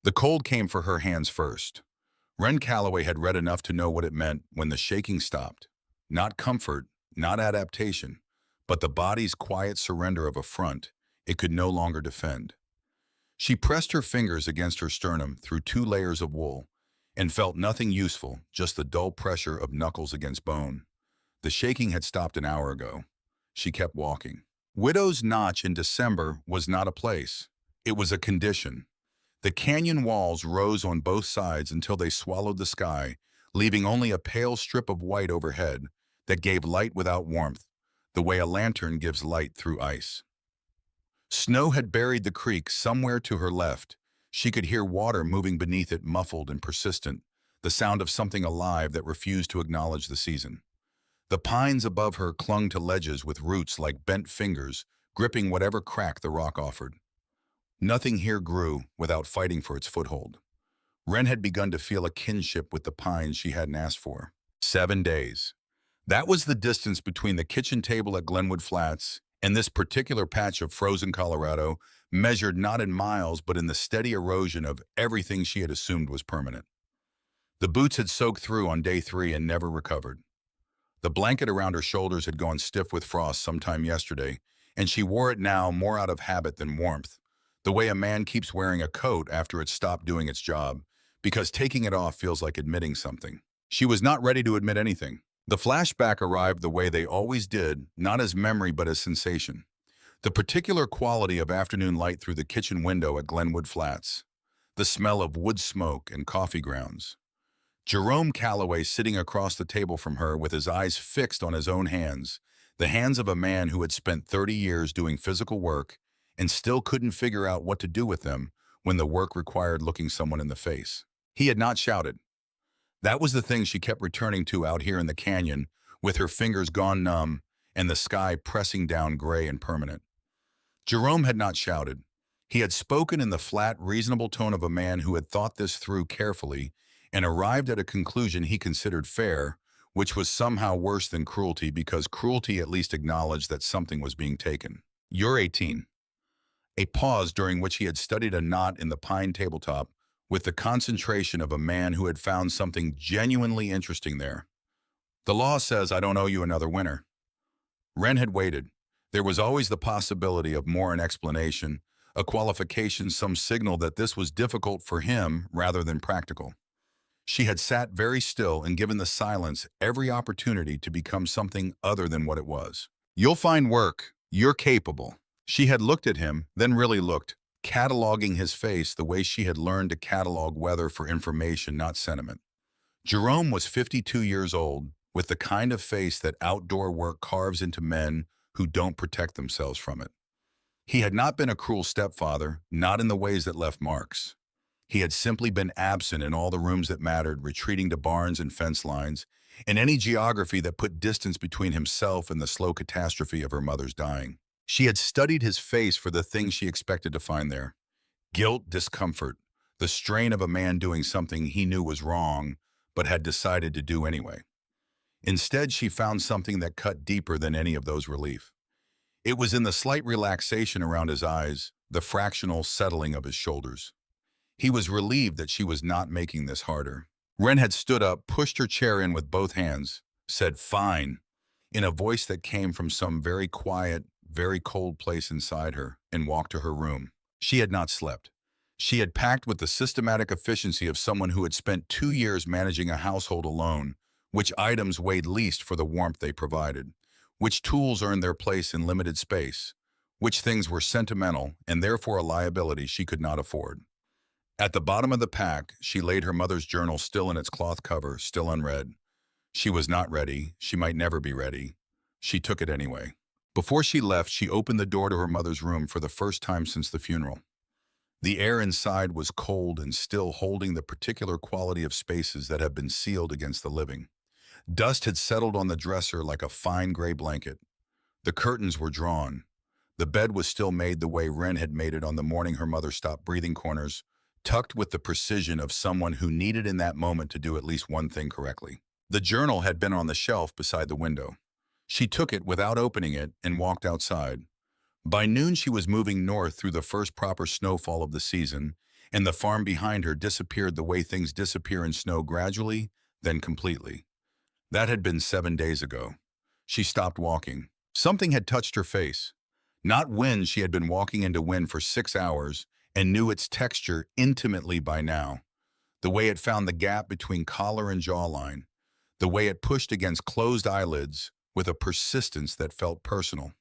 The cold came for her hands first. Ren Calloway had read enough to know what it meant when the shaking stopped. Not comfort, not adaptation, but the body's quiet surrender of a front it could no longer defend. She pressed her fingers against her sternum through 2 layers of wool and felt nothing useful, just the dull pressure of knuckles against bone. The shaking had stopped an hour ago. She kept walking. Widow's Notch in December was not a place. It was a condition. The canyon walls rose on both sides until they swallowed the sky, leaving only a pale strip of white overhead that gave light without warmth, the way a lantern gives light through ice. Snow had buried the creek somewhere to her left. She could hear water moving beneath it, muffled and persistent, the sound of something alive that refused to acknowledge the season. The pines above her clung to ledges with roots like bent fingers, gripping whatever crack the rock offered. Nothing here grew without fighting for its foothold. Wren had begun to feel a kinship with the pines she hadn't asked for. 7 days. That was the distance between the kitchen table at Glenwood Flats and this particular patch of frozen Colorado, measured not in miles but in the steady erosion of everything she had assumed was permanent. The boots had soaked through on day 3 and never recovered. The blanket around her shoulders had gone stiff with frost sometime yesterday, and she wore it now more out of habit than warmth, the way a man keeps wearing a coat after it's stopped doing its job, because taking it off feels like admitting something. She was not ready to admit anything. The flashback arrived the way they always did, not as memory but as sensation. The particular quality of afternoon light through the kitchen window at Glenwood Flats. The smell of wood smoke and coffee grounds. Jerome Calloway sitting across the table from her with his eyes fixed on his own hands, the hands of a man who had spent 30 years doing physical work and still couldn't figure out what to do with them when the work required looking someone in the face. He had not shouted. That was the thing she kept returning to out here in the canyon, with her fingers gone numb and the sky pressing down gray and permanent. Jerome had not shouted. He had spoken in the flat, reasonable tone of a man who had thought this through carefully and arrived at a conclusion he considered fair, which was somehow worse than cruelty because cruelty at least acknowledged that something was being taken. "You're 18. A pause during which he had studied a knot in the pine tabletop with the concentration of a man who had found something genuinely interesting there. "The law says I don't owe you another winter." Wren had waited. There was always the possibility of more an explanation, a qualification, some signal that this was difficult for him rather than practical. She had sat very still and given the silence every opportunity to become something other than what it was. "You'll find work. You're capable." She had looked at him, then really looked, cataloging his face the way she had learned to catalog weather for information, not sentiment. Jerome was 52 years old, with the kind of face that outdoor work carves into men who don't protect themselves from it. He had not been a cruel stepfather, not in the ways that left marks. He had simply been absent in all the rooms that mattered, retreating to barns and fence lines, and any geography that put distance between himself and the slow catastrophe of her mother's dying. She had studied his face for the things she expected to find there. Guilt, discomfort, the strain of a man doing something he knew was wrong, but had decided to do anyway. Instead, she found something that cut deeper than any of those relief. It was in the slight relaxation around his eyes, the fractional settling of his shoulders. He was relieved that she was not making this harder. Wren had stood up, pushed her chair in with both hands, said, "Fine," in a voice that came from some very quiet, very cold place inside her, and walked to her room. She had not slept. She had packed with the systematic efficiency of someone who had spent 2 years managing a household alone, which items weighed least for the warmth they provided, which tools earned their place in limited space, which things were sentimental and therefore a liability she could not afford. At the bottom of the pack, she laid her mother's journal still in its cloth cover, still unread. She was not ready. She might never be ready. She took it anyway. Before she left, she opened the door to her mother's room for the first time since the funeral. The air inside was cold and still, holding the particular quality of spaces that have been sealed against the living. Dust had settled on the dresser like a fine gray blanket. The curtains were drawn. The bed was still made the way Wren had made it on the morning her mother stopped breathing, corners tucked with the precision of someone who needed in that moment to do at least one thing correctly. The journal had been on the shelf beside the window. She took it without opening it and walked outside. By noon, she was moving north through the first proper snowfall of the season, and the farm behind her disappeared the way things disappear in snow gradually, then completely. That had been 7 days ago. She stopped walking. Something had touched her face. Not wind, she had been walking into wind for 6 hours and knew its texture intimately by now. The way it found the gap between collar and jawline. The way it pushed against closed eyelids with a persistence that felt personal.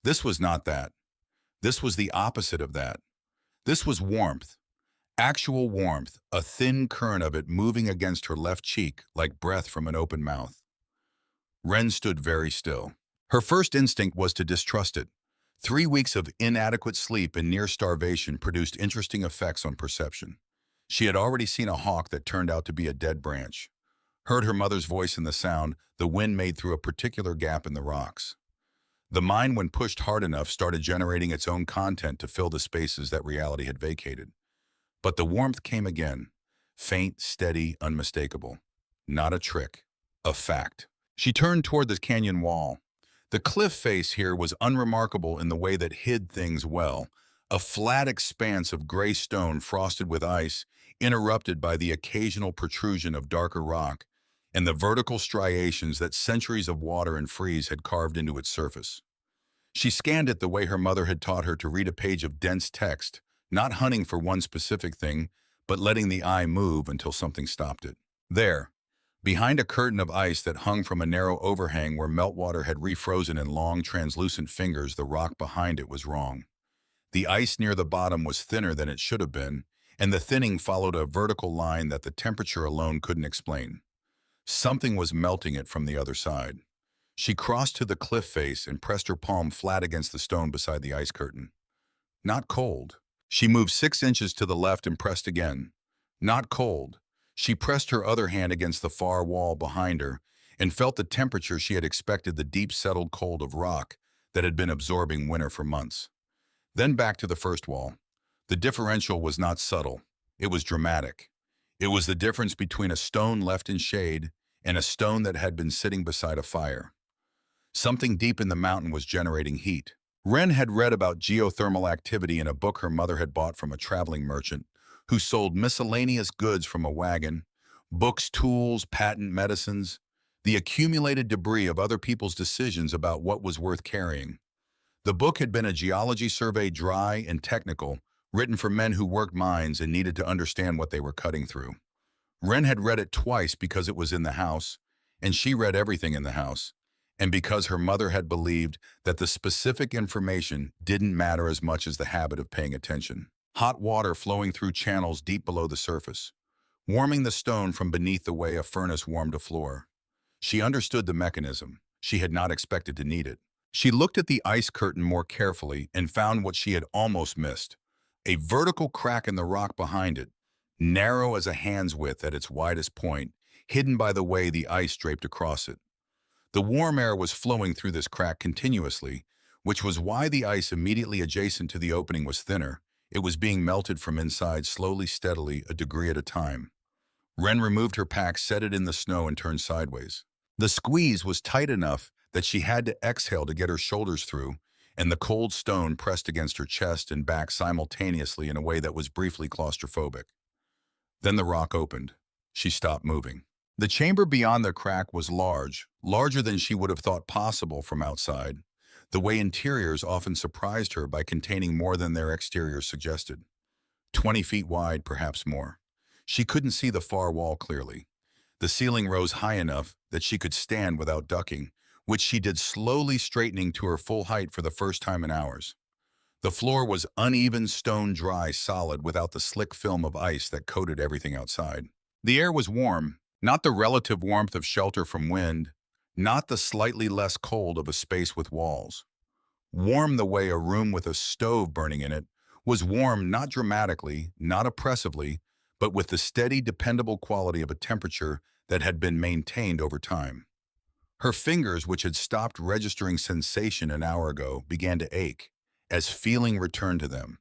This was not that. This was the opposite of that. This was warmth. Actual warmth, a thin current of it moving against her left cheek like breath from an open mouth. Wren stood very still. Her first instinct was to distrust it. 3 weeks of inadequate sleep and near starvation produced interesting effects on perception. She had already seen a hawk that turned out to be a dead branch. Heard her mother's voice in the sound the wind made through a particular gap in the rocks. The mind, when pushed hard enough, started generating its own content to fill the spaces that reality had vacated. But the warmth came again, faint, steady, unmistakable. Not a trick, a fact. She turned toward the canyon wall. The cliff face here was unremarkable in the way that hid things well, a flat expanse of gray stone frosted with ice, interrupted by the occasional protrusion of darker rock and the vertical striations that centuries of water and freeze had carved into its surface. She scanned it the way her mother had taught her to read a page of dense text, not hunting for one specific thing, but letting the eye move until something stopped it. There, behind a curtain of ice that hung from a narrow overhang where meltwater had refrozen in long, translucent fingers, the rock behind it was wrong. The ice near the bottom was thinner than it should have been, and the thinning followed a vertical line that the temperature alone couldn't explain. Something was melting it from the other side. She crossed to the cliff face and pressed her palm flat against the stone beside the ice curtain. Not cold. She moved 6 inches to the left and pressed again. Not cold. She pressed her other hand against the far wall behind her and felt the temperature she had expected, the deep settled cold of rock that had been absorbing winter for months. Then back to the first wall. The differential was not subtle. It was dramatic. It was the difference between a stone left in shade and a stone that had been sitting beside a fire. Something deep in the mountain was generating heat. Wren had read about geothermal activity in a book her mother had bought from a traveling merchant who sold miscellaneous goods from a wagon, books, tools, patent medicines, the accumulated debris of other people's decisions about what was worth carrying. The book had been a geology survey, dry and technical, written for men who worked mines and needed to understand what they were cutting through. Wren had read it twice because it was in the house, and she read everything in the house, and because her mother had believed that the specific information didn't matter as much as the habit of paying attention. Hot water flowing through channels deep below the surface, warming the stone from beneath the way a furnace warmed a floor. She understood the mechanism. She had not expected to need it. She looked at the ice curtain more carefully and found what she had almost missed: a vertical crack in the rock behind it, narrow as a hand's width at its widest point, hidden by the way the ice draped across it. The warm air was flowing through this crack continuously, which was why the ice immediately adjacent to the opening was thinner. It was being melted from inside slowly, steadily, a degree at a time. Wren removed her pack, set it in the snow, and turned sideways. The squeeze was tight enough that she had to exhale to get her shoulders through, and the cold stone pressed against her chest and back simultaneously in a way that was briefly claustrophobic. Then the rock opened. She stopped moving. The chamber beyond the crack was large, larger than she would have thought possible from outside, the way interiors often surprised her by containing more than their exteriors suggested. 20 feet wide, perhaps more. She couldn't see the far wall clearly. The ceiling rose high enough that she could stand without ducking, which she did slowly, straightening to her full height for the first time in hours. The floor was uneven, stone dry, solid, without the slick film of ice that coated everything outside. The air was warm, not the relative warmth of shelter from wind, not the slightly less cold of a space with walls. Warm the way a room with a stove burning in it was warm, not dramatically, not oppressively, but with the steady, dependable quality of a temperature that had been maintained over time. Her fingers, which had stopped registering sensation an hour ago, began to ache as feeling returned to them.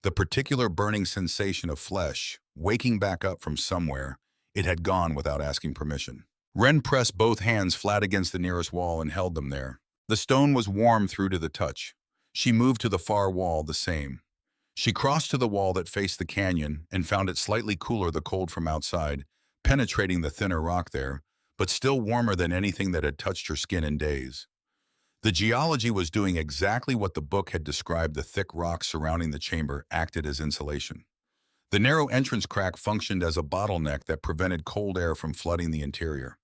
The particular burning sensation of flesh, waking back up from somewhere, it had gone without asking permission. Wren pressed both hands flat against the nearest wall and held them there. The stone was warm through to the touch. She moved to the far wall, the same. She crossed to the wall that faced the canyon and found it slightly cooler the cold from outside, penetrating the thinner rock there, but still warmer than anything that had touched her skin in days. The geology was doing exactly what the book had described. The thick rocks surrounding the chamber acted as insulation. The narrow entrance crack functioned as a bottleneck that prevented cold air from flooding the interior.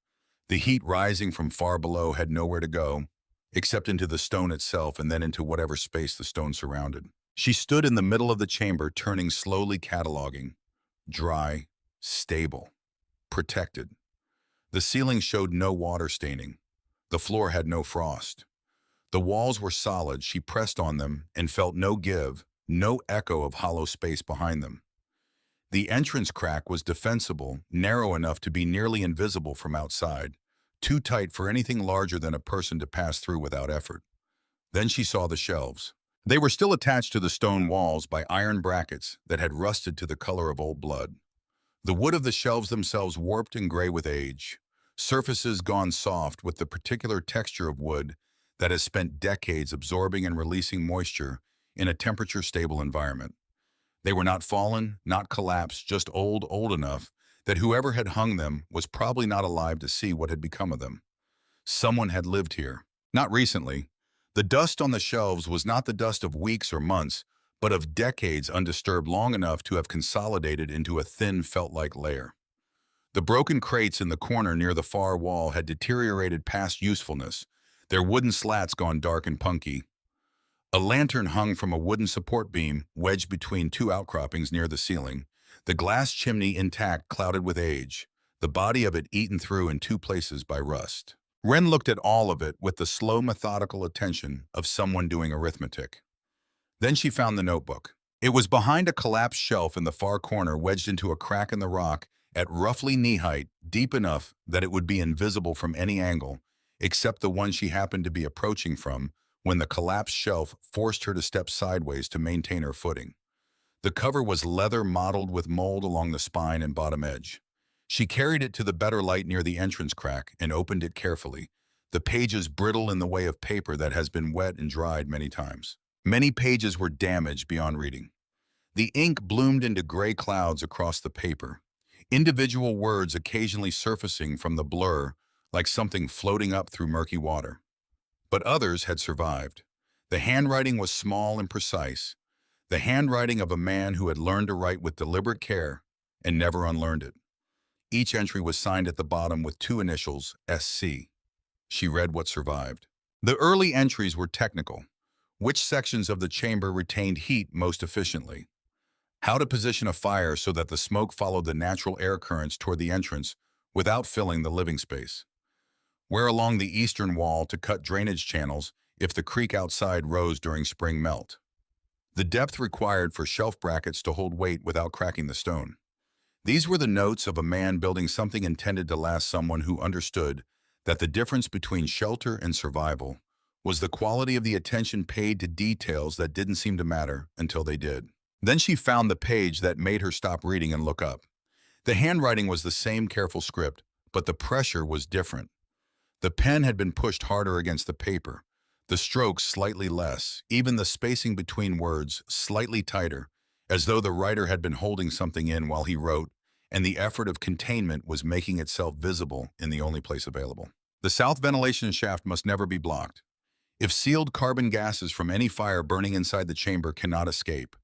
The heat rising from far below had nowhere to go, except into the stone itself and then into whatever space the stone surrounded. She stood in the middle of the chamber, turning slowly, cataloging. Dry, stable, protected. The ceiling showed no water staining. The floor had no frost. The walls were solid. She pressed on them and felt no give, no echo of hollow space behind them. The entrance crack was defensible, narrow enough to be nearly invisible from outside, too tight for anything larger than a person to pass through without effort. Then she saw the shelves. They were still attached to the stone walls by iron brackets that had rusted to the color of old blood. The wood of the shelves themselves warped and gray with age, surfaces gone soft with the particular texture of wood that has spent decades absorbing and releasing moisture in a temperature-stable environment. They were not fallen, not collapsed, just old enough that whoever had hung them was probably not alive to see what had become of them. Someone had lived here. Not recently. The dust on the shelves was not the dust of weeks or months, but of decades undisturbed, long enough to have consolidated into a thin, felt-like layer. The broken crates in the corner near the far wall had deteriorated past usefulness, their wooden slats gone dark and punky. A lantern hung from a wooden support beam wedged between two outcroppings near the ceiling, the glass chimney intact, clouded with age, the body of it eaten through in two places by rust. Wren looked at all of it with the slow, methodical attention of someone doing arithmetic. Then she found the notebook. It was behind a collapsed shelf in the far corner, wedged into a crack in the rock at roughly knee height, deep enough that it would be invisible from any angle, except the one she happened to be approaching from, when the collapsed shelf forced her to step sideways to maintain her footing. The cover was leather mottled with mold along the spine and bottom edge. She carried it to the better light near the entrance crack and opened it carefully, the pages brittle in the way of paper that has been wet and dried many times. Many pages were damaged beyond reading. The ink bloomed into gray clouds across the paper, individual words occasionally surfacing from the blur like something floating up through murky water. But others had survived. The handwriting was small and precise, the handwriting of a man who had learned to write with deliberate care and never unlearned it. Each entry was signed at the bottom with two initials, SC. She read what survived. The early entries were technical. Which sections of the chamber retained heat most efficiently? How to position a fire so that the smoke followed the natural air currents toward the entrance without filling the living space? Where along the eastern wall to cut drainage channels if the creek outside rose during spring melt? The depth required for shelf brackets to hold weight without cracking the stone. These were the notes of a man building something intended to last, someone who understood that the difference between shelter and survival was the quality of the attention paid to details that didn't seem to matter until they did. Then she found the page that made her stop reading and look up. The handwriting was the same careful script, but the pressure was different. The pen had been pushed harder against the paper, the strokes slightly less, even the spacing between words slightly tighter, as though the writer had been holding something in while he wrote, and the effort of containment was making itself visible in the only place available. The south ventilation shaft must never be blocked. If sealed, carbon gases from any fire burning inside the chamber cannot escape,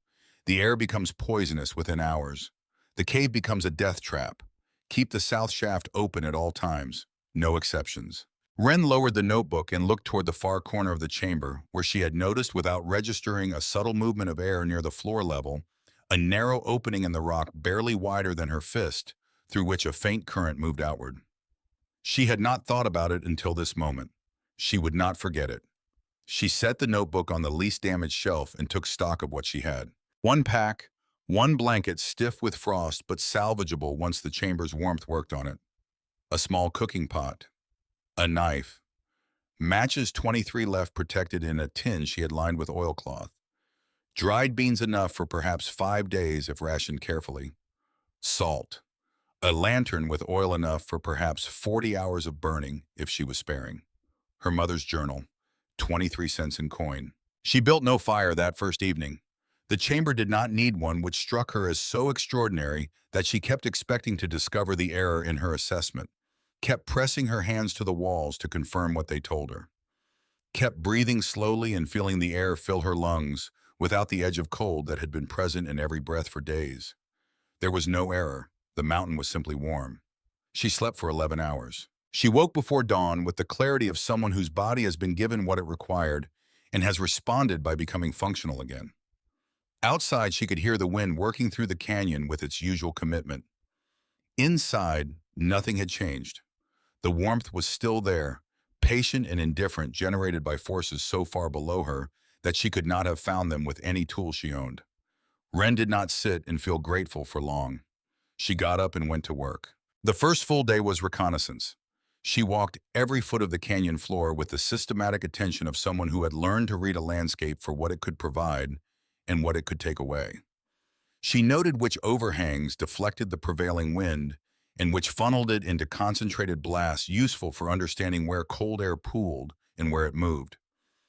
the air becomes poisonous within hours. The cave becomes a death trap. Keep the south shaft open at all times. No exceptions. Wren lowered the notebook and looked toward the far corner of the chamber, where she had noticed, without registering a subtle movement of air near the floor level, a narrow opening in the rock barely wider than her fist, through which a faint current moved outward. She had not thought about it until this moment. She would not forget it. She set the notebook on the least damaged shelf and took stock of what she had. One pack, one blanket stiff with frost but salvageable once the chamber's warmth worked on it. A small cooking pot. A knife. Matches 23 left protected in a tin she had lined with oilcloth. Dried beans enough for perhaps 5 days if rationed carefully. Salt. A lantern with oil enough for perhaps 40 hours of burning if she was sparing. Her mother's journal. 23 cents in coin. She built no fire that first evening. The chamber did not need one, which struck her as so extraordinary that she kept expecting to discover the error in her assessment, kept pressing her hands to the walls to confirm what they told her, kept breathing slowly and feeling the air fill her lungs without the edge of cold that had been present in every breath for days. There was no error. The mountain was simply warm. She slept for 11 hours. She woke before dawn with the clarity of someone whose body has been given what it required and has responded by becoming functional again. Outside, she could hear the wind working through the canyon with its usual commitment. Inside, nothing had changed. The warmth was still there, patient and indifferent, generated by forces so far below her that she could not have found them with any tool she owned. Wren did not sit and feel grateful for long. She got up and went to work. The first full day was reconnaissance. She walked every foot of the canyon floor with the systematic attention of someone who had learned to read a landscape for what it could provide and what it could take away. She noted which overhangs deflected the prevailing wind and which funneled it into concentrated blasts useful for understanding where cold air pooled and where it moved.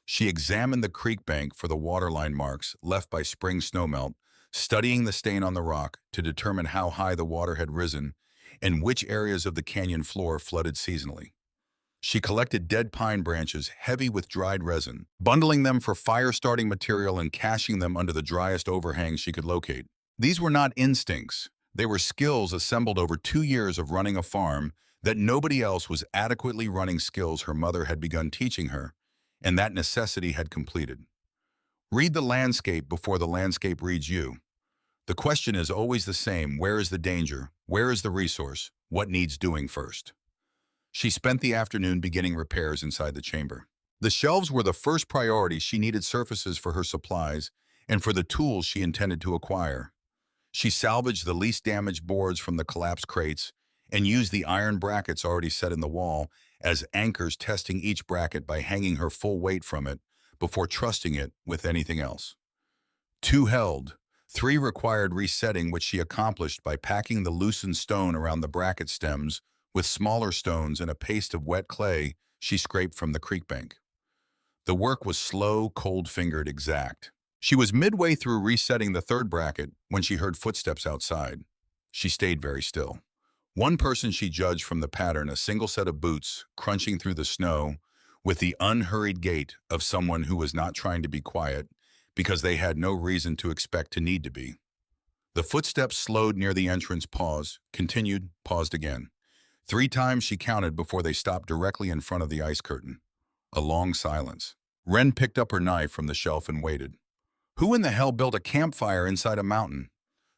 She examined the creek bank for the waterline marks left by spring snowmelt, studying the stain on the rock to determine how high the water had risen and which areas of the canyon floor flooded seasonally. She collected dead pine branches heavy with dried resin, bundling them for fire-starting material and caching them under the driest overhangs she could locate. These were not instincts. They were skills assembled over 2 years of running a farm that nobody else was adequately running, skills her mother had begun teaching her, and that necessity had completed. Read the landscape before the landscape reads you. The question is always the same: where is the danger? Where is the resource? What needs doing first? She spent the afternoon beginning repairs inside the chamber. The shelves were the first priority. She needed surfaces for her supplies and for the tools she intended to acquire. She salvaged the least damaged boards from the collapsed crates and used the iron brackets already set in the wall as anchors, testing each bracket by hanging her full weight from it before trusting it with anything else. 2 held. 3 required resetting, which she accomplished by packing the loosened stone around the bracket stems with smaller stones and a paste of wet clay she scraped from the creek bank. The work was slow, cold-fingered, exact. She was midway through resetting the 3rd bracket when she heard footsteps outside. She stayed very still. One person she judged from the pattern, a single set of boots crunching through the snow with the unhurried gait of someone who was not trying to be quiet because they had no reason to expect to need to be. The footsteps slowed near the entrance, paused, continued, paused again. 3 times she counted before they stopped directly in front of the ice curtain. A long silence. Wren picked up her knife from the shelf and waited. Who in the hell built a campfire inside a mountain?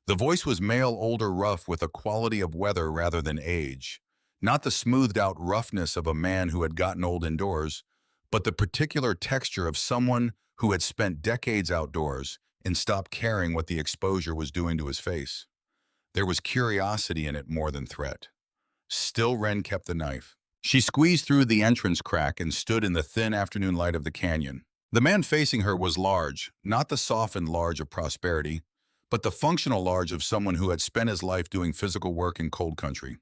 The voice was male, older, rough, with a quality of weather rather than age. Not the smoothed-out roughness of a man who had gotten old indoors, but the particular texture of someone who had spent decades outdoors and stopped caring what the exposure was doing to his face. There was curiosity in it more than threat. Still, Wren kept the knife. She squeezed through the entrance crack and stood in the thin afternoon light of the canyon. The man facing her was large, not the softened large of prosperity, but the functional large of someone who had spent his life doing physical work in cold country.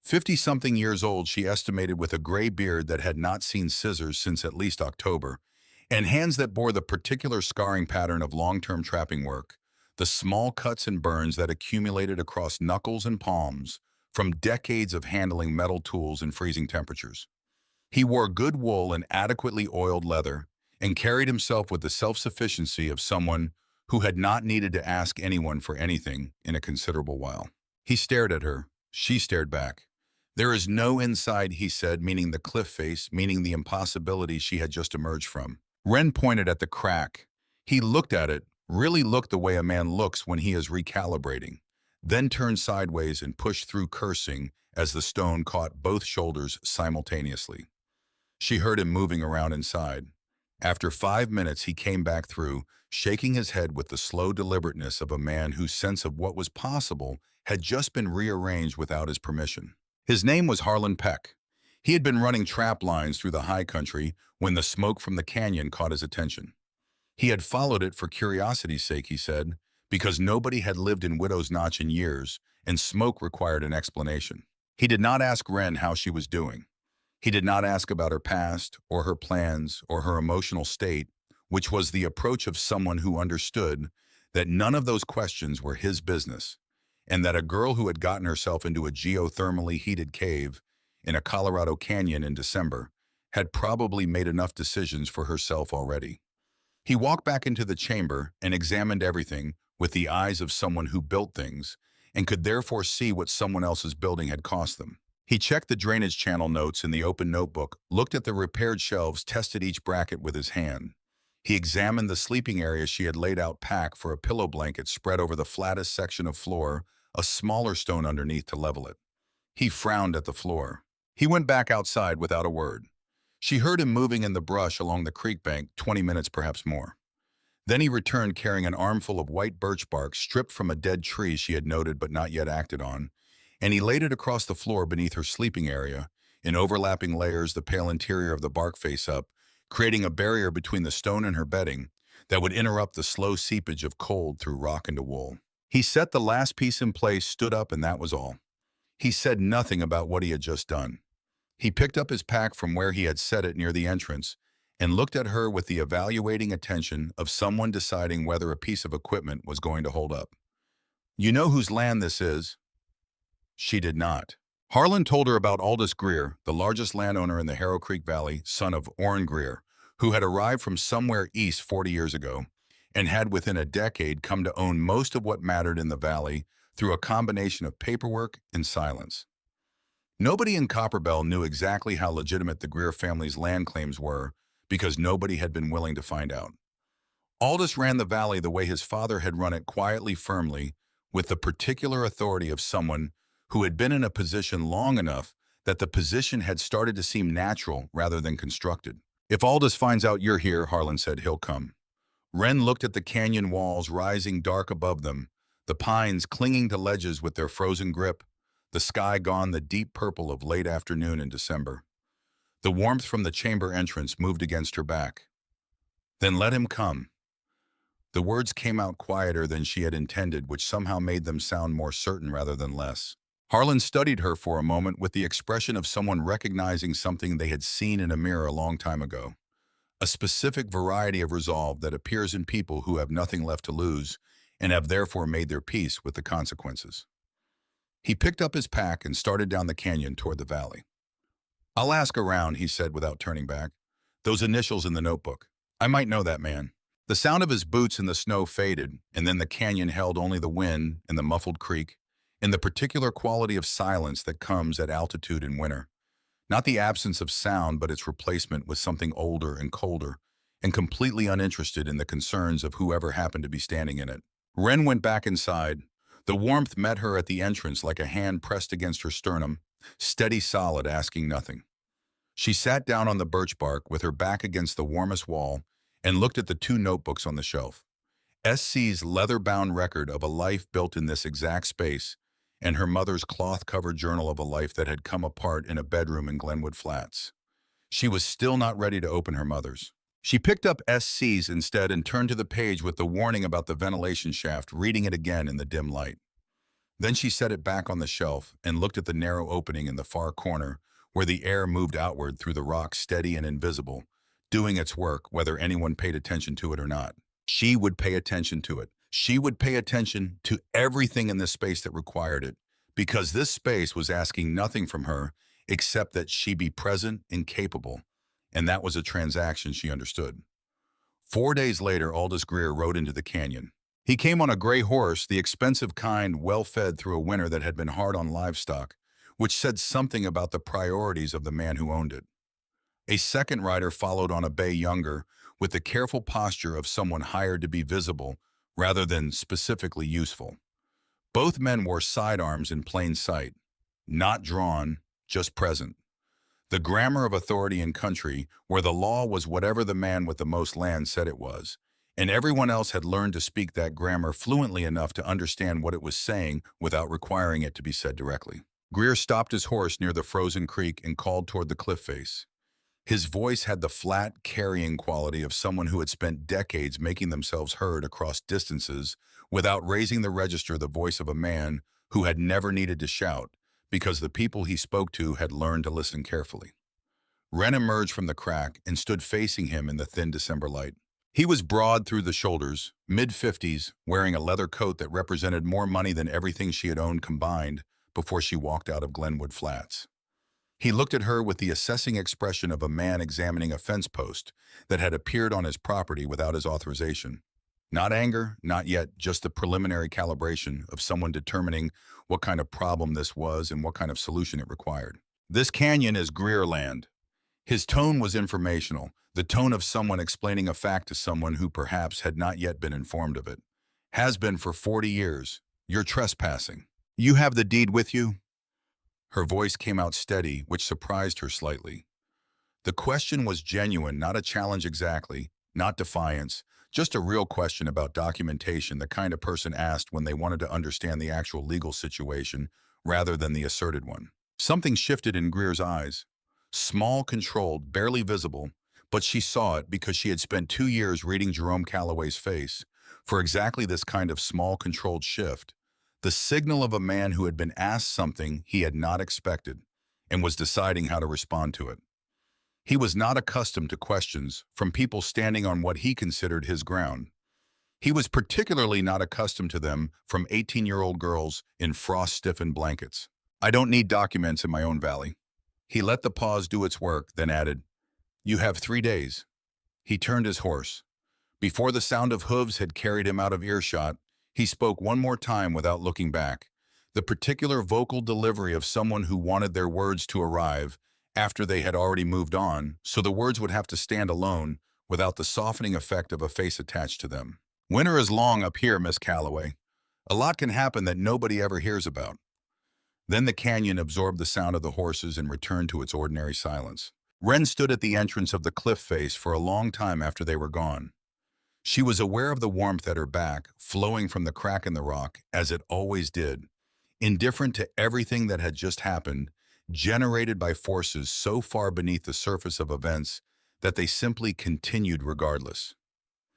50-something years old, she estimated, with a gray beard that had not seen scissors since at least October, and hands that bore the particular scarring pattern of long-term trapping work, the small cuts and burns that accumulated across knuckles and palms from decades of handling metal tools in freezing temperatures. He wore good wool and adequately oiled leather, and carried himself with the self-sufficiency of someone who had not needed to ask anyone for anything in a considerable while. He stared at her. She stared back. There is no inside, he said, meaning the cliff face, meaning the impossibility she had just emerged from. Wren pointed at the crack. He looked at it, really looked the way a man looks when he is recalibrating, then turned sideways and pushed through, cursing as the stone caught both shoulders simultaneously. She heard him moving around inside. After 5 minutes, he came back through, shaking his head with the slow deliberateness of a man whose sense of what was possible had just been rearranged without his permission. His name was Harlan Peck. He had been running trap lines through the high country when the smoke from the canyon caught his attention. He had followed it for curiosity's sake, he said, because nobody had lived in Widow's Notch in years, and smoke required an explanation. He did not ask Wren how she was doing. He did not ask about her past, or her plans, or her emotional state, which was the approach of someone who understood that none of those questions were his business, and that a girl who had gotten herself into a geothermally heated cave in a Colorado canyon in December had probably made enough decisions for herself already. He walked back into the chamber and examined everything with the eyes of someone who built things and could therefore see what someone else's building had cost them. He checked the drainage channel notes in the open notebook, looked at the repaired shelves, tested each bracket with his hand. He examined the sleeping area she had laid out packed for a pillow blanket spread over the flattest section of floor, a smaller stone underneath to level it. He frowned at the floor. He went back outside without a word. She heard him moving in the brush along the creek bank, 20 minutes perhaps more. Then he returned carrying an armful of white birch bark stripped from a dead tree she had noted but not yet acted on, and he laid it across the floor beneath her sleeping area, in overlapping layers, the pale interior of the bark face up, creating a barrier between the stone and her bedding that would interrupt the slow seepage of cold through rock into wool. He set the last piece in place, stood up, and that was all. He said nothing about what he had just done. He picked up his pack from where he had set it near the entrance and looked at her with the evaluating attention of someone deciding whether a piece of equipment was going to hold up. "You know whose land this is?" She did not. Harlan told her about Aldous Greer, the largest landowner in the Harrow Creek Valley, son of Orrin Greer, who had arrived from somewhere east 40 years ago and had within a decade come to own most of what mattered in the valley through a combination of paperwork and silence. Nobody in Copperbell knew exactly how legitimate the Greer family's land claims were because nobody had been willing to find out. Aldous ran the valley the way his father had run it, quietly, firmly, with the particular authority of someone who had been in a position long enough that the position had started to seem natural rather than constructed. "If Aldous finds out you're here," Harlan said, "he'll come." Wren looked at the canyon walls rising dark above them, the pines clinging to ledges with their frozen grip, the sky gone the deep purple of late afternoon in December. The warmth from the chamber entrance moved against her back. "Then let him come." The words came out quieter than she had intended, which somehow made them sound more certain rather than less. Harlan studied her for a moment with the expression of someone recognizing something they had seen in a mirror a long time ago. A specific variety of resolve that appears in people who have nothing left to lose and have therefore made their peace with the consequences. He picked up his pack and started down the canyon toward the valley. "I'll ask around," he said without turning back. "Those initials in the notebook. I might know that man." The sound of his boots in the snow faded, and then the canyon held only the wind and the muffled creak, and the particular quality of silence that comes at altitude in winter. Not the absence of sound, but its replacement with something older and colder, and completely uninterested in the concerns of whoever happened to be standing in it. Wren went back inside. The warmth met her at the entrance like a hand pressed against her sternum, steady, solid, asking nothing. She sat down on the birch bark with her back against the warmest wall and looked at the two notebooks on the shelf. SC's leather-bound record of a life built in this exact space, and her mother's cloth-covered journal of a life that had come apart in a bedroom in Glenwood Flats. She was still not ready to open her mother's. She picked up SC's instead and turned to the page with the warning about the ventilation shaft, reading it again in the dim light. Then she set it back on the shelf and looked at the narrow opening in the far corner where the air moved outward through the rock, steady and invisible, doing its work whether anyone paid attention to it or not. She would pay attention to it. She would pay attention to everything in this space that required it, because this space was asking nothing from her except that she be present and capable, and that was a transaction she understood. 4 days later, Aldous Greer rode into the canyon. He came on a gray horse, the expensive kind, well-fed through a winter that had been hard on livestock, which said something about the priorities of the man who owned it. A second rider followed on a bay younger, with the careful posture of someone hired to be visible rather than specifically useful. Both men wore sidearms in plain sight, not drawn, just present. The grammar of authority in country where the law was whatever the man with the most land said it was, and everyone else had learned to speak that grammar fluently enough to understand what it was saying without requiring it to be said directly. Greer stopped his horse near the frozen creek and called toward the cliff face. His voice had the flat, carrying quality of someone who had spent decades making themselves heard across distances without raising the register, the voice of a man who had never needed to shout because the people he spoke to had learned to listen carefully. Wren emerged from the crack and stood facing him in the thin December light. He was broad through the shoulders, mid-50s, wearing a leather coat that represented more money than everything she had owned combined before she walked out of Glenwood Flats. He looked at her with the assessing expression of a man examining a fence post that had appeared on his property without his authorization. Not anger, not yet, just the preliminary calibration of someone determining what kind of problem this was and what kind of solution it required. This canyon is Greerland. His tone was informational, the tone of someone explaining a fact to someone who perhaps had not yet been informed of it. Has been for 40 years. You're trespassing. You have the deed with you? Her voice came out steady, which surprised her slightly. The question was genuine, not a challenge exactly, not defiance, just a real question about documentation, the kind of person asked when they wanted to understand the actual legal situation rather than the asserted one. Something shifted in Greer's eyes. Small, controlled, barely visible, but she saw it because she had spent 2 years reading Jerome Calloway's face for exactly this kind of small, controlled shift, the signal of a man who had been asked something he had not expected and was deciding how to respond to it. He was not accustomed to questions from people standing on what he considered his ground. He was particularly not accustomed to them from 18-year-old girls in frost-stiffened blankets. I don't need documents in my own valley. He let the pause do its work, then added, You have 3 days. He turned his horse. Before the sound of hooves had carried him out of earshot, he spoke one more time without looking back, the particular vocal delivery of someone who wanted their words to arrive after they had already moved on, so the words would have to stand alone without the softening effect of a face attached to them. Winter is long up here, Miss Calloway. A lot can happen that nobody ever hears about. Then the canyon absorbed the sound of the horses and returned to its ordinary silence. Wren stood at the entrance of the cliff face for a long time after they were gone. She was aware of the warmth at her back, flowing from the crack in the rock, as it always did, indifferent to everything that had just happened, generated by forces so far beneath the surface of events that they simply continued regardless.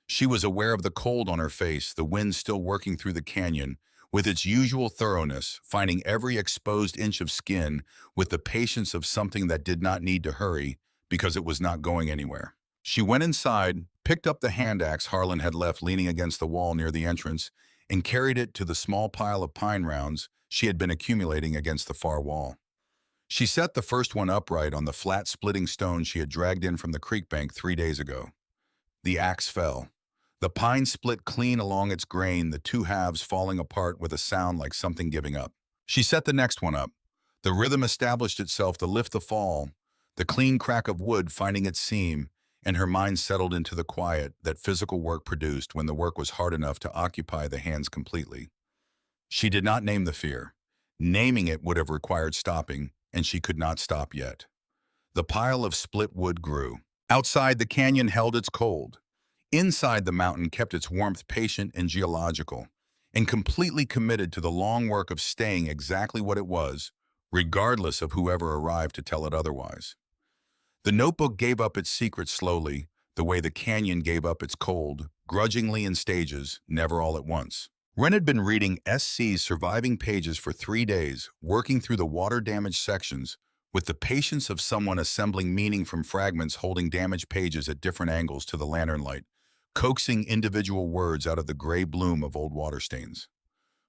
She was aware of the cold on her face, the wind still working through the canyon, with its usual thoroughness, finding every exposed inch of skin with the patience of something that did not need to hurry because it was not going anywhere. She went inside, picked up the hand axe Harlan had left leaning against the wall near the entrance, and carried it to the small pile of pine rounds she had been accumulating against the far wall. She set the first one upright on the flat splitting stone she had dragged in from the creek bank 3 days ago. The axe fell. The pine split clean along its grain, the two halves falling apart with a sound like something giving up. She set the next one up. The rhythm established itself to lift the fall, the clean crack of wood finding its seam, and her mind settled into the quiet that physical work produced when the work was hard enough to occupy the hands completely. She did not name the fear. Naming it would have required stopping, and she could not stop yet. The pile of split wood grew. Outside, the canyon held its cold. Inside, the mountain kept its warmth patient and geological, and completely committed to the long work of staying exactly what it was, regardless of whoever arrived to tell it otherwise. The notebook gave up its secret slowly, the way the canyon gave up its cold, grudgingly in stages, never all at once. Wren had been reading SC's surviving pages for 3 days, working through the water-damaged sections, with the patience of someone assembling meaning from fragments holding damaged pages at different angles to the lantern light, coaxing individual words out of the gray bloom of old water stains.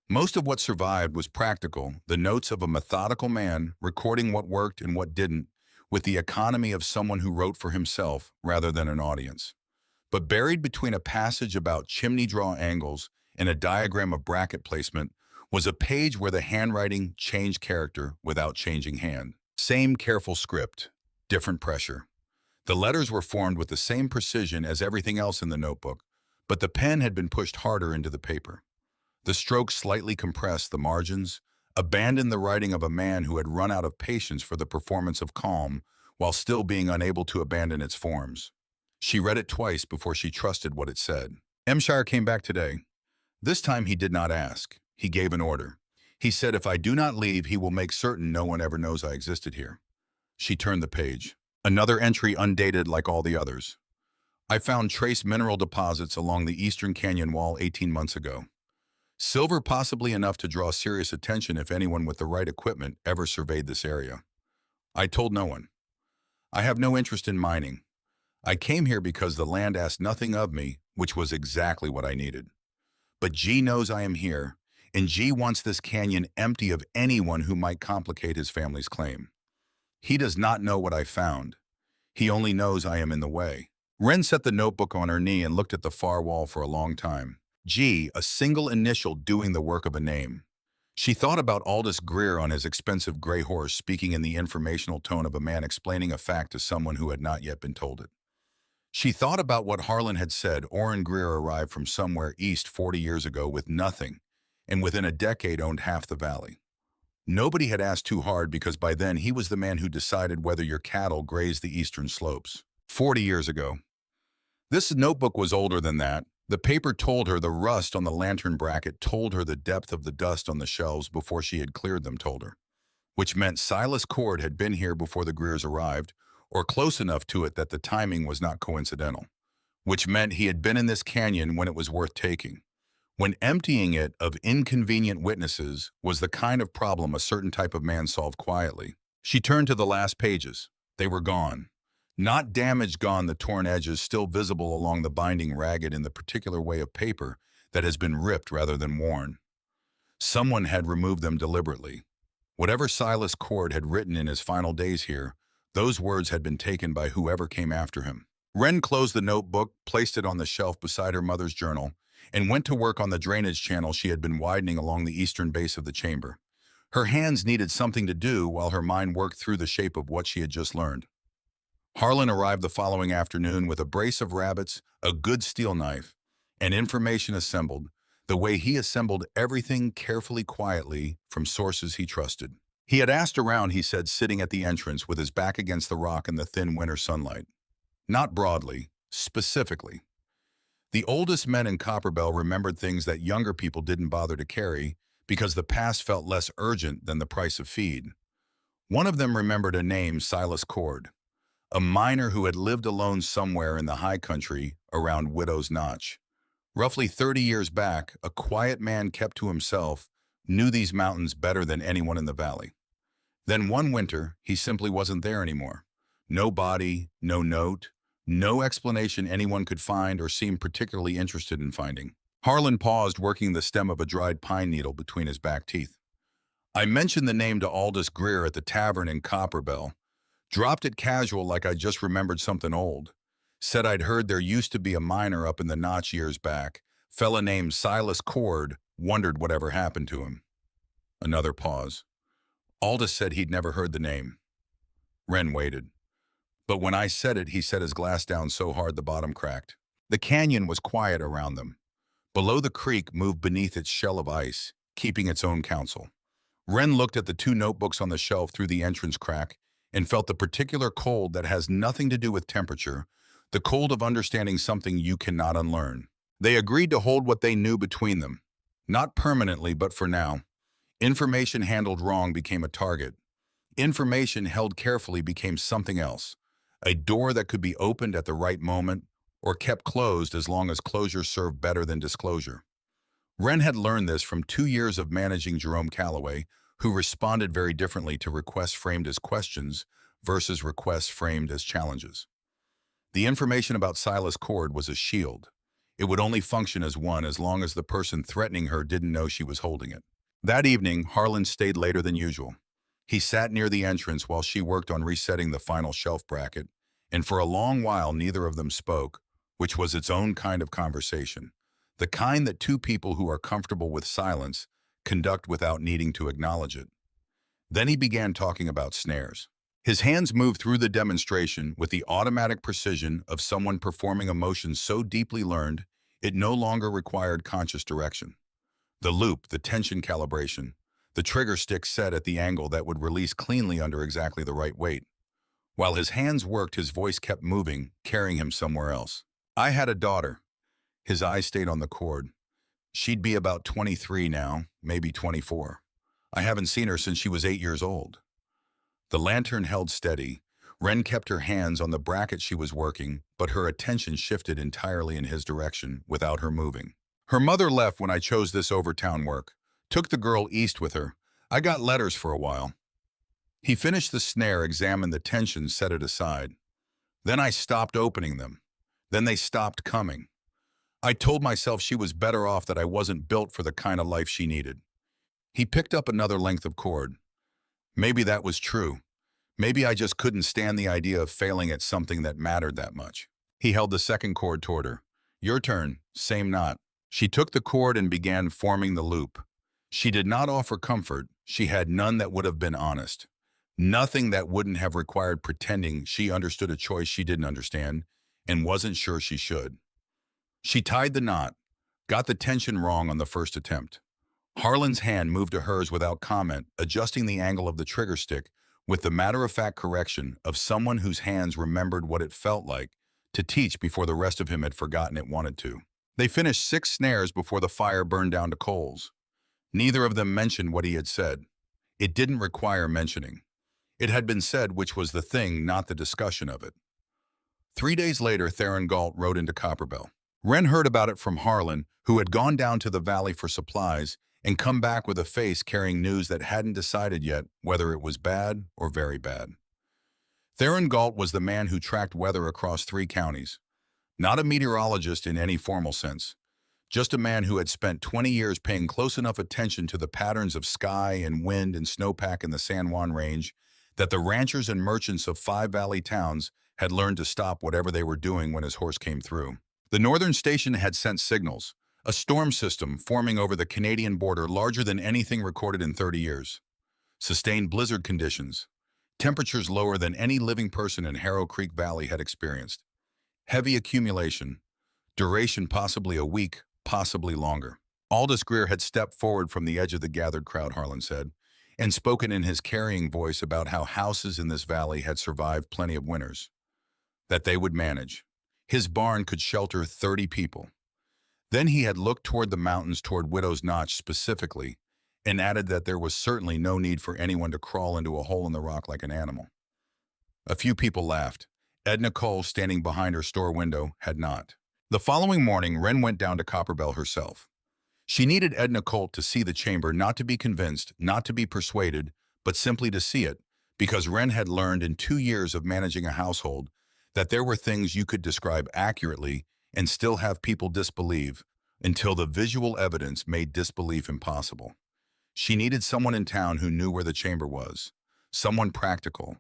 Most of what survived was practical, the notes of a methodical man recording what worked and what didn't, with the economy of someone who wrote for himself rather than an audience. But buried between a passage about chimney draw angles and a diagram of bracket placement was a page where the handwriting changed character without changing hand. Same careful script, different pressure. The letters were formed with the same precision as everything else in the notebook, but the pen had been pushed harder into the paper. The strokes slightly compressed the margins, abandoned the writing of a man who had run out of patience for the performance of calm while still being unable to abandon its forms. She read it twice before she trusted what it said. Shire came back today. This time he did not ask. He gave an order. He said, if I do not leave, he will make certain no one ever knows I existed here. She turned the page. Another entry undated like all the others. I found trace mineral deposits along the eastern canyon wall 18 months ago. Silver possibly enough to draw serious attention if anyone with the right equipment ever surveyed this area. I told no one. I have no interest in mining. I came here because the land asked nothing of me, which was exactly what I needed. But G knows I am here, and G wants this canyon empty of anyone who might complicate his family's claim. He does not know what I found. He only knows I am in the way. Ren set the notebook on her knee and looked at the far wall for a long time. G, a single initial doing the work of a name. She thought about Aldous Greer on his expensive gray horse speaking in the informational tone of a man explaining a fact to someone who had not yet been told it. She thought about what Harlan had said. Orrin Greer arrived from somewhere east 40 years ago with nothing, and within a decade owned half the valley. Nobody had asked too hard because by then he was the man who decided whether your cattle grazed the eastern slopes. 40 years ago. This notebook was older than that. The paper told her the rust on the lantern bracket, told her the depth of the dust on the shelves before she had cleared them, told her. Which meant Silas Cord had been here before the Greers arrived, or close enough to it that the timing was not coincidental. Which meant he had been in this canyon when it was worth taking. When emptying it of inconvenient witnesses was the kind of problem a certain type of man solved quietly. She turned to the last pages. They were gone. Not damaged, gone, the torn edges still visible along the binding, ragged in the particular way of paper that has been ripped rather than worn. Someone had removed them deliberately. Whatever Silas Cord had written in his final days here, those words had been taken by whoever came after him. Wren closed the notebook, placed it on the shelf beside her mother's journal, and went to work on the drainage channel she had been widening along the eastern base of the chamber. Her hands needed something to do while her mind worked through the shape of what she had just learned. Harlan arrived the following afternoon with a brace of rabbits, a good steel knife, and information assembled, the way he assembled everything carefully, quietly, from sources he trusted. He had asked around, he said, sitting at the entrance with his back against the rock in the thin winter sunlight. Not broadly, specifically. The oldest men in Copperbell remembered things that younger people didn't bother to carry because the past felt less urgent than the price of feed. One of them remembered a name, Silas Cord, a miner who had lived alone somewhere in the high country around Widow's Notch. Roughly 30 years back, a quiet man kept to himself, knew these mountains better than anyone in the valley. Then one winter, he simply wasn't there anymore. No body, no note, no explanation anyone could find or seem particularly interested in finding. Harlan paused, working the stem of a dried pine needle between his back teeth. I mentioned the name to Aldous Greer at the tavern in Copperbell. Dropped it casual like I just remembered something old. Said I'd heard there used to be a miner up in the Notch years back. Fella named Silas Cord, wondered whatever happened to him. Another pause. Aldous said he'd never heard the name. Wren waited. But when I said it, he set his glass down so hard the bottom cracked. The canyon was quiet around them. Below, the creek moved beneath its shell of ice, keeping its own counsel. Wren looked at the two notebooks on the shelf through the entrance crack and felt the particular cold that has nothing to do with temperature, the cold of understanding something you cannot unlearn. They agreed to hold what they knew between them. Not permanently, but for now. Information handled wrong became a target. Information held carefully became something else. A door that could be opened at the right moment or kept closed as long as closure served better than disclosure. Wren had learned this from 2 years of managing Jerome Calloway, who responded very differently to requests framed as questions versus requests framed as challenges. The information about Silas Cord was a shield. It would only function as one as long as the person threatening her didn't know she was holding it. That evening, Harlan stayed later than usual. He sat near the entrance while she worked on resetting the final shelf bracket, and for a long while neither of them spoke, which was its own kind of conversation, the kind that two people who are comfortable with silence conduct without needing to acknowledge it. Then he began talking about snares. His hands moved through the demonstration with the automatic precision of someone performing a motion so deeply learned it no longer required conscious direction. The loop, the tension calibration, the trigger stick set at the angle that would release cleanly under exactly the right weight. While his hands worked, his voice kept moving, carrying him somewhere else. I had a daughter. His eyes stayed on the cord. She'd be about 23 now, maybe 24. I haven't seen her since she was 8 years old. The lantern held steady. Wren kept her hands on the bracket she was working, but her attention shifted entirely in his direction without her moving. Her mother left when I chose this over-town work. Took the girl east with her. I got letters for a while. He finished the snare, examined the tension, set it aside. Then I stopped opening them. Then they stopped coming. I told myself she was better off, that I wasn't built for the kind of life she needed. He picked up another length of cord. Maybe that was true. Maybe I just couldn't stand the idea of failing at something that mattered that much. He held the second cord toward her. Your turn, same knot. She took the cord and began forming the loop. She did not offer comfort. She had none that would have been honest. Nothing that wouldn't have required pretending she understood a choice she didn't understand and wasn't sure she should. She tied the knot, got the tension wrong on the first attempt. Harlan's hand moved to hers without comment, adjusting the angle of the trigger stick with the matter-of-fact correction of someone whose hands remembered what it felt like to teach before the rest of him had forgotten it wanted to. They finished 6 snares before the fire burned down to coals. Neither of them mentioned what he had said. It didn't require mentioning. It had been said, which was the thing, not the discussion of it. 3 days later, Theron Galt rode into Copperbell. Wren heard about it from Harlan, who had gone down to the valley for supplies and come back with a face carrying news that hadn't decided yet whether it was bad or very bad. Theron Galt was the man who tracked weather across 3 counties. Not a meteorologist in any formal sense, just a man who had spent 20 years paying close enough attention to the patterns of sky and wind and snowpack in the San Juan Range that the ranchers and merchants of 5 valley towns had learned to stop whatever they were doing when his horse came through. The northern station had sent signals, a storm system forming over the Canadian border larger than anything recorded in 30 years. Sustained blizzard conditions, temperatures lower than any living person in Harrow Creek Valley had experienced. Heavy accumulation, duration possibly a week, possibly longer. Aldous Greer had stepped forward from the edge of the gathered crowd, Harlan said, and spoken in his carrying voice about how houses in this valley had survived plenty of winters, that they would manage. His barn could shelter 30 people. Then he had looked toward the mountains, toward Widow's Notch specifically, and added that there was certainly no need for anyone to crawl into a hole in the rock like an animal. A few people laughed. Edna Cole, standing behind her store window, had not. The following morning, Wren went down to Copperbell herself. She needed Edna Colt to see the chamber, not to be convinced, not to be persuaded, but simply to see it, because Wren had learned in 2 years of managing a household that there were things you could describe accurately and still have people disbelieve until the visual evidence made disbelief impossible. She needed someone in town who knew where the chamber was, someone practical,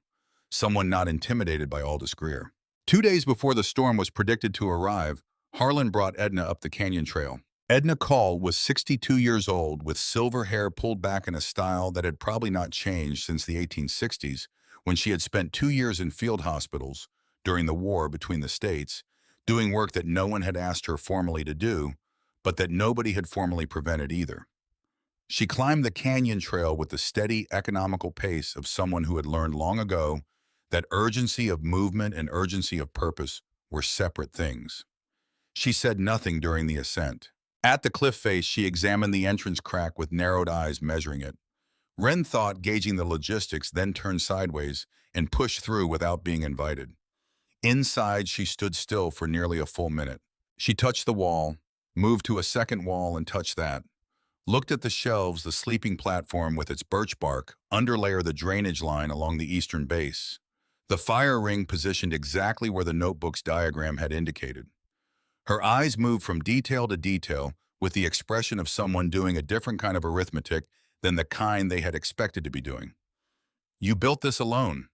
someone not intimidated by Aldous Greer. 2 days before the storm was predicted to arrive, Harlan brought Edna up the canyon trail. Edna Call was 62 years old, with silver hair pulled back in a style that had probably not changed since the 1860s, when she had spent 2 years in field hospitals during the war between the states, doing work that no one had asked her formally to do, but that nobody had formally prevented either. She climbed the canyon trail with the steady, economical pace of someone who had learned long ago that urgency of movement and urgency of purpose were separate things. She said nothing during the ascent. At the cliff face, she examined the entrance crack with narrowed eyes, measuring it. Wren thought, gauging the logistics, then turned sideways and pushed through without being invited. Inside, she stood still for nearly a full minute. She touched the wall, moved to a second wall and touched that, looked at the shelves, the sleeping platform with its birch bark, underlayer the drainage line along the eastern base, the fire ring positioned exactly where the notebook's diagram had indicated. Her eyes moved from detail to detail with the expression of someone doing a different kind of arithmetic than the kind they had expected to be doing. You built this alone.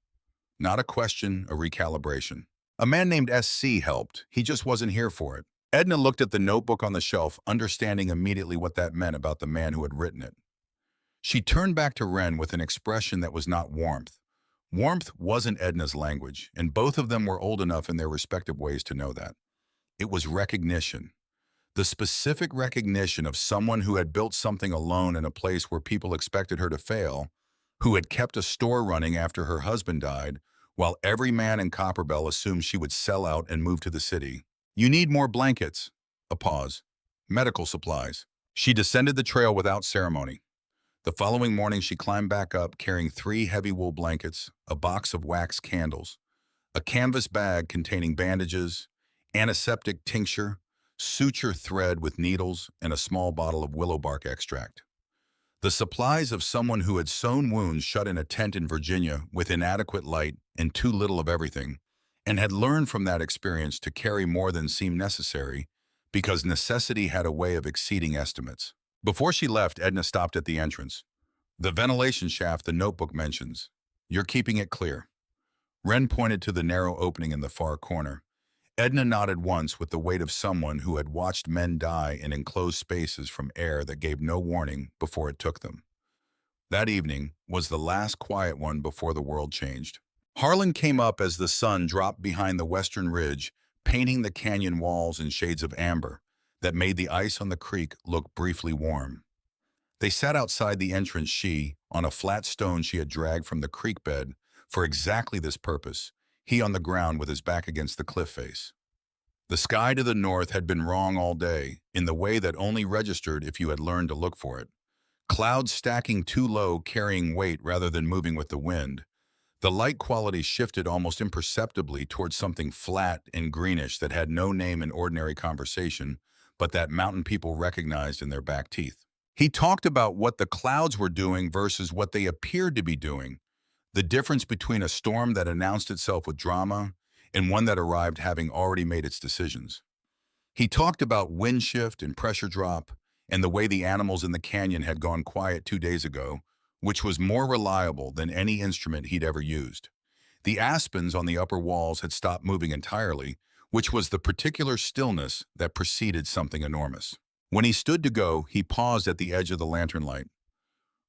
Not a question, a recalibration. A man named S.C. helped. He just wasn't here for it. Edna looked at the notebook on the shelf, understanding immediately what that meant about the man who had written it. She turned back to Wren with an expression that was not warmth. Warmth wasn't Edna's language, and both of them were old enough in their respective ways to know that. It was recognition. The specific recognition of someone who had built something alone in a place where people expected her to fail, who had kept a store running after her husband died, while every man in Copperbell assumed she would sell out and move to the city. You need more blankets. A pause. Medical supplies. She descended the trail without ceremony. The following morning, she climbed back up, carrying 3 heavy wool blankets, a box of wax candles, a canvas bag containing bandages, antiseptic tincture, suture thread with needles, and a small bottle of willow bark extract. The supplies of someone who had sewn wounds shut in a tent in Virginia with inadequate light and too little of everything, and had learned from that experience to carry more than seemed necessary because necessity had a way of exceeding estimates. Before she left, Edna stopped at the entrance. The ventilation shaft the notebook mentions. You're keeping it clear. Wren pointed to the narrow opening in the far corner. Edna nodded once with the weight of someone who had watched men die in enclosed spaces from air that gave no warning before it took them. That evening was the last quiet one before the world changed. Harlan came up as the sun dropped behind the western ridge, painting the canyon walls in shades of amber that made the ice on the creek look briefly warm. They sat outside the entrance on a flat stone she had dragged from the creek bed for exactly this purpose, he on the ground with his back against the cliff face. The sky to the north had been wrong all day, in the way that only registered if you had learned to look for it. Clouds stacking too low, carrying weight rather than moving with the wind. The light quality shifted almost imperceptibly towards something flat and greenish that had no name in ordinary conversation, but that mountain people recognized in their back teeth. He talked about what the clouds were doing versus what they appeared to be doing, the difference between a storm that announced itself with drama and one that arrived having already made its decisions. He talked about wind shift and pressure drop and the way the animals in the canyon had gone quiet 2 days ago, which was more reliable than any instrument he'd ever used. The aspens on the upper walls had stopped moving entirely, which was the particular stillness that preceded something enormous. When he stood to go, he paused at the edge of the lantern light.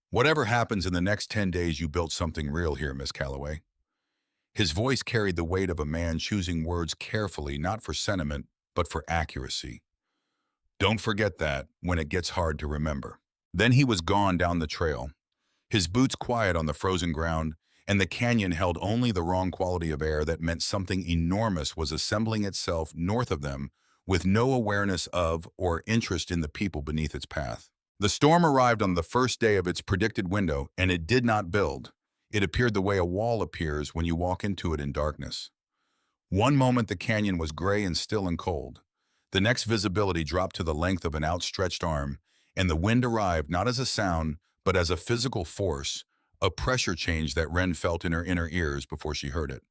Whatever happens in the next 10 days, you built something real here, Miss Calloway. His voice carried the weight of a man choosing words carefully, not for sentiment, but for accuracy. Don't forget that when it gets hard to remember. Then he was gone down the trail, his boots quiet on the frozen ground, and the canyon held only the wrong quality of air that meant something enormous was assembling itself north of them with no awareness of or interest in the people beneath its path. The storm arrived on the first day of its predicted window, and it did not build. It appeared the way a wall appears when you walk into it in darkness. One moment the canyon was gray and still and cold. The next visibility dropped to the length of an outstretched arm, and the wind arrived not as a sound, but as a physical force, a pressure change that Wren felt in her inner ears before she heard it.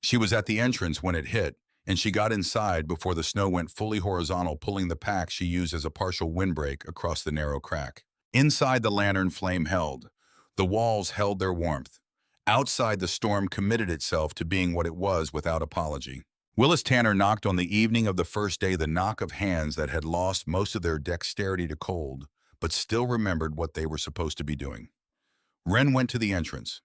She was at the entrance when it hit, and she got inside before the snow went fully horizontal, pulling the pack she used as a partial windbreak across the narrow crack. Inside, the lantern flame held. The walls held their warmth. Outside, the storm committed itself to being what it was without apology. Willis Tanner knocked on the evening of the first day, the knock of hands that had lost most of their dexterity to cold, but still remembered what they were supposed to be doing. Wren went to the entrance.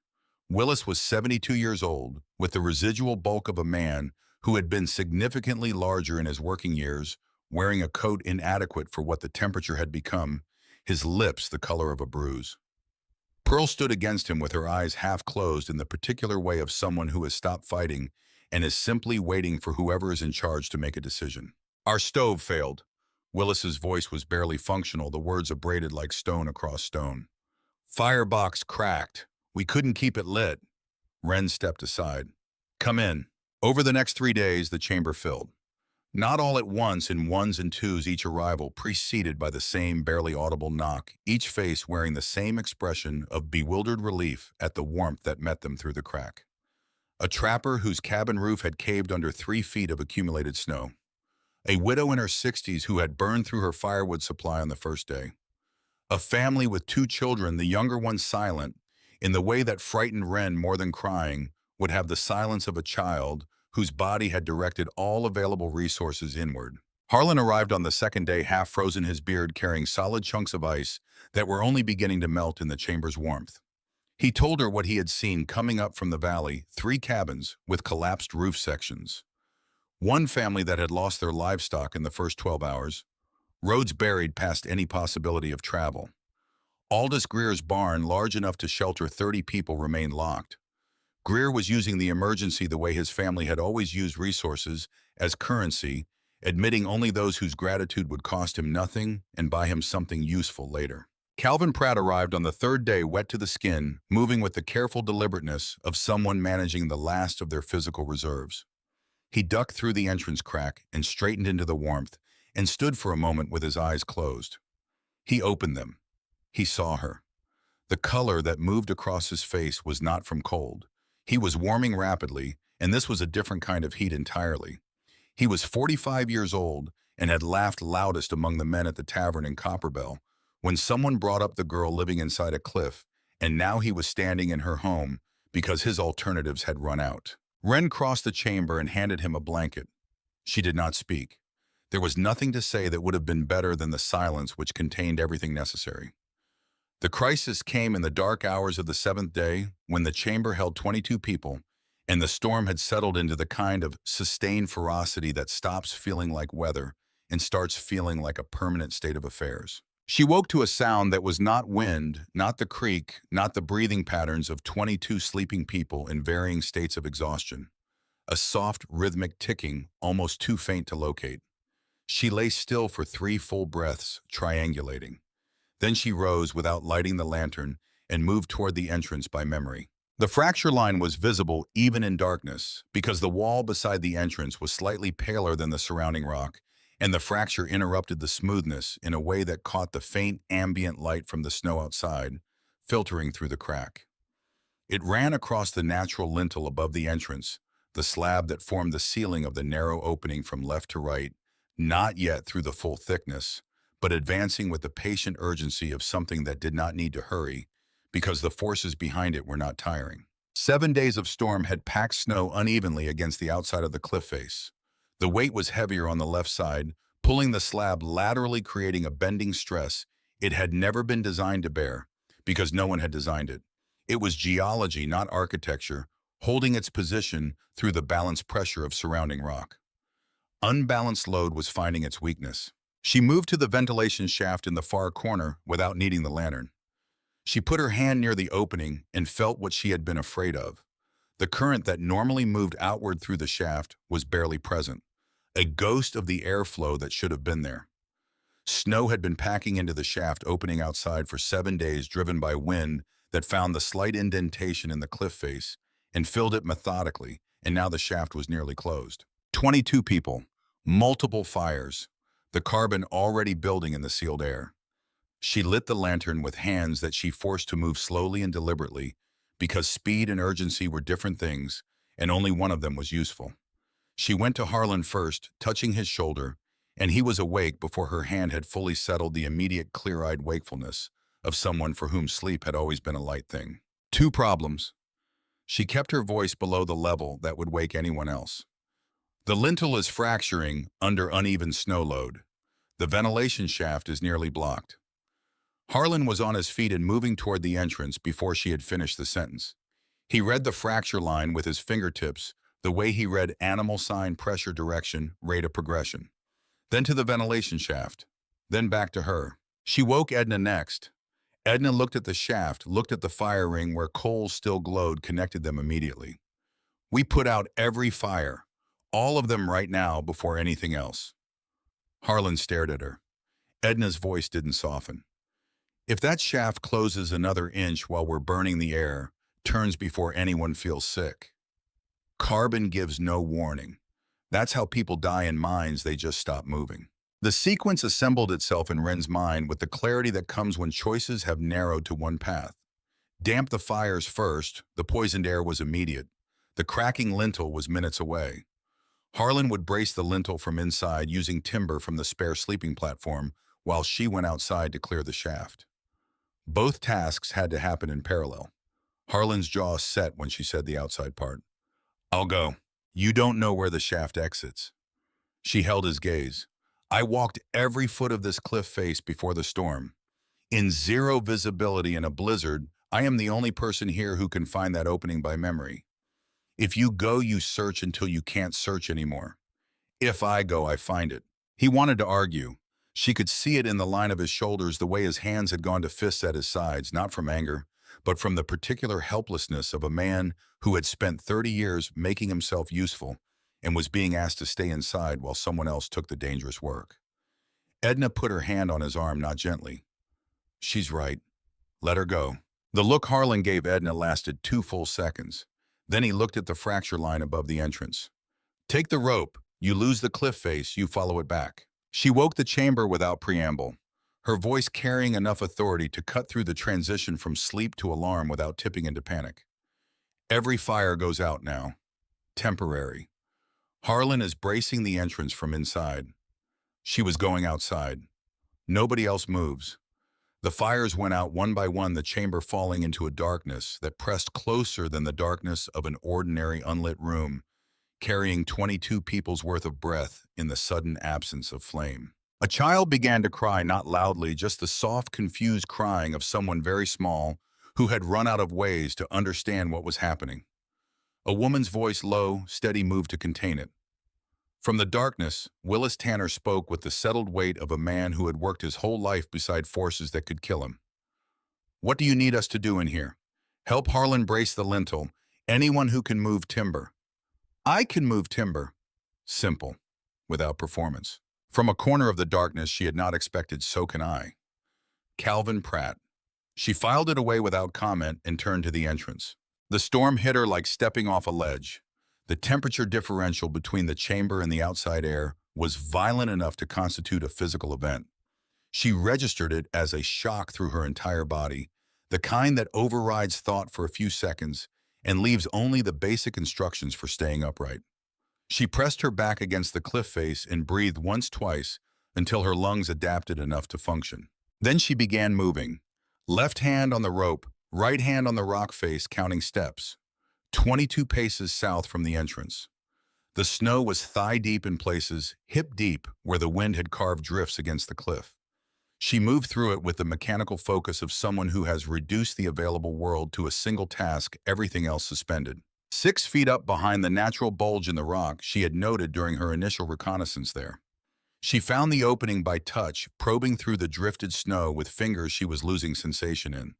Willis was 72 years old, with the residual bulk of a man who had been significantly larger in his working years, wearing a coat inadequate for what the temperature had become, his lips the color of a bruise. Peril stood against him with her eyes half closed in the particular way of someone who has stopped fighting and is simply waiting for whoever is in charge to make a decision. Our stove failed. Willis's voice was barely functional, the words abraded like stone across stone. Firebox cracked. We couldn't keep it lit. Wren stepped aside. Come in. Over the next 3 days, the chamber filled. Not all at once, in ones and twos, each arrival preceded by the same barely audible knock, each face wearing the same expression of bewildered relief at the warmth that met them through the crack. A trapper whose cabin roof had caved under 3 feet of accumulated snow. A widow in her 60s who had burned through her firewood supply on the first day. A family with 2 children, the younger one silent, in the way that frightened Wren more than crying would have the silence of a child whose body had directed all available resources inward. Harlan arrived on the second day, half frozen, his beard carrying solid chunks of ice that were only beginning to melt in the chamber's warmth. He told her what he had seen coming up from the valley, 3 cabins with collapsed roof sections. One family that had lost their livestock in the first 12 hours, roads buried past any possibility of travel. Aldous Greer's barn, large enough to shelter 30 people, remained locked. Greer was using the emergency the way his family had always used resources, as currency, admitting only those whose gratitude would cost him nothing and buy him something useful later. Calvin Pratt arrived on the 3rd day, wet to the skin, moving with the careful deliberateness of someone managing the last of their physical reserves. He ducked through the entrance crack and straightened into the warmth and stood for a moment with his eyes closed. He opened them. He saw her. The color that moved across his face was not from cold. He was warming rapidly, and this was a different kind of heat entirely. He was 45 years old and had laughed loudest among the men at the tavern in Copperbell when someone brought up the girl living inside a cliff, and now he was standing in her home because his alternatives had run out. Wren crossed the chamber and handed him a blanket. She did not speak. There was nothing to say that would have been better than the silence which contained everything necessary. The crisis came in the dark hours of the seventh day, when the chamber held 22 people, and the storm had settled into the kind of sustained ferocity that stops feeling like weather and starts feeling like a permanent state of affairs. She woke to a sound that was not wind, not the creak, not the breathing patterns of 22 sleeping people in varying states of exhaustion. A soft, rhythmic ticking, almost too faint to locate. She lay still for 3 full breaths, triangulating. Then she rose without lighting the lantern and moved toward the entrance by memory. The fracture line was visible even in darkness because the wall beside the entrance was slightly paler than the surrounding rock, and the fracture interrupted the smoothness in a way that caught the faint ambient light from the snow outside, filtering through the crack. It ran across the natural lintel above the entrance, the slab that formed the ceiling of the narrow opening from left to right, not yet through the full thickness, but advancing with the patient urgency of something that did not need to hurry, because the forces behind it were not tiring. 7 days of storm had packed snow unevenly against the outside of the cliff face. The weight was heavier on the left side, pulling the slab laterally, creating a bending stress it had never been designed to bear, because no one had designed it. It was geology, not architecture, holding its position through the balanced pressure of surrounding rock. Unbalanced load was finding its weakness. She moved to the ventilation shaft in the far corner without needing the lantern. She put her hand near the opening and felt what she had been afraid of. The current that normally moved outward through the shaft was barely present, a ghost of the airflow that should have been there. Snow had been packing into the shaft opening outside for 7 days, driven by wind that found the slight indentation in the cliff face and filled it methodically, and now the shaft was nearly closed. 22 people, multiple fires, the carbon already building in the sealed air. She lit the lantern with hands that she forced to move slowly and deliberately, because speed and urgency were different things, and only one of them was useful. She went to Harlan first, touching his shoulder, and he was awake before her hand had fully settled the immediate clear-eyed wakefulness of someone for whom sleep had always been a light thing. 2 problems. She kept her voice below the level that would wake anyone else. The lintel is fracturing under uneven snow load. The ventilation shaft is nearly blocked. Harlan was on his feet and moving toward the entrance before she had finished the sentence. He read the fracture line with his fingertips, the way he read animal sign, pressure, direction, rate of progression. Then to the ventilation shaft, then back to her. She woke Edna next. Edna looked at the shaft, looked at the fire ring where coals still glowed, connected them immediately. We put out every fire, all of them right now before anything else. Harlan stared at her. Edna's voice didn't soften. If that shaft closes another inch while we're burning the air, turns before anyone feels sick. Carbon gives no warning. That's how people die in mines, they just stop moving. The sequence assembled itself in Wren's mind with the clarity that comes when choices have narrowed to one path. Damp the fires first, the poisoned air was immediate. The cracking lintel was minutes away. Harlan would brace the lintel from inside using timber from the spare sleeping platform, while she went outside to clear the shaft. Both tasks had to happen in parallel. Harlan's jaw set when she said the outside part. I'll go. You don't know where the shaft exits. She held his gaze. I walked every foot of this cliff face before the storm. In zero visibility in a blizzard, I am the only person here who can find that opening by memory. If you go, you search until you can't search anymore. If I go, I find it. He wanted to argue. She could see it in the line of his shoulders, the way his hands had gone to fists at his sides, not from anger, but from the particular helplessness of a man who had spent 30 years making himself useful and was being asked to stay inside while someone else took the dangerous work. Edna put her hand on his arm, not gently. She's right. Let her go. The look Harlan gave Edna lasted 2 full seconds. Then he looked at the fracture line above the entrance. Take the rope. You lose the cliff face, you follow it back. She woke the chamber without preamble, her voice carrying enough authority to cut through the transition from sleep to alarm without tipping into panic. Every fire goes out now. temporary. Harlan is bracing the entrance from inside. She was going outside. Nobody else moves. The fires went out one by one, the chamber falling into a darkness that pressed closer than the darkness of an ordinary unlit room, carrying 22 people's worth of breath in the sudden absence of flame. A child began to cry, not loudly, just the soft, confused crying of someone very small who had run out of ways to understand what was happening. A woman's voice, low, steady, moved to contain it. From the darkness, Willis Tanner spoke with the settled weight of a man who had worked his whole life beside forces that could kill him. "What do you need us to do in here?" "Help Harlan brace the lintel. Anyone who can move timber." "I can move timber." Simple, without performance. From a corner of the darkness she had not expected, "So can I." Calvin Pratt. She filed it away without comment and turned to the entrance. The storm hit her like stepping off a ledge. The temperature differential between the chamber and the outside air was violent enough to constitute a physical event. She registered it as a shock through her entire body, the kind that overrides thought for a few seconds and leaves only the basic instructions for staying upright. She pressed her back against the cliff face and breathed once, twice, until her lungs adapted enough to function. Then she began moving. Left hand on the rope, right hand on the rock face, counting steps. 22 paces south from the entrance. The snow was thigh-deep in places, hip-deep where the wind had carved drifts against the cliff. She moved through it with the mechanical focus of someone who has reduced the available world to a single task, everything else suspended. 6 feet up behind the natural bulge in the rock she had noted during her initial reconnaissance there. She found the opening by touch, probing through the drifted snow with fingers she was losing sensation in.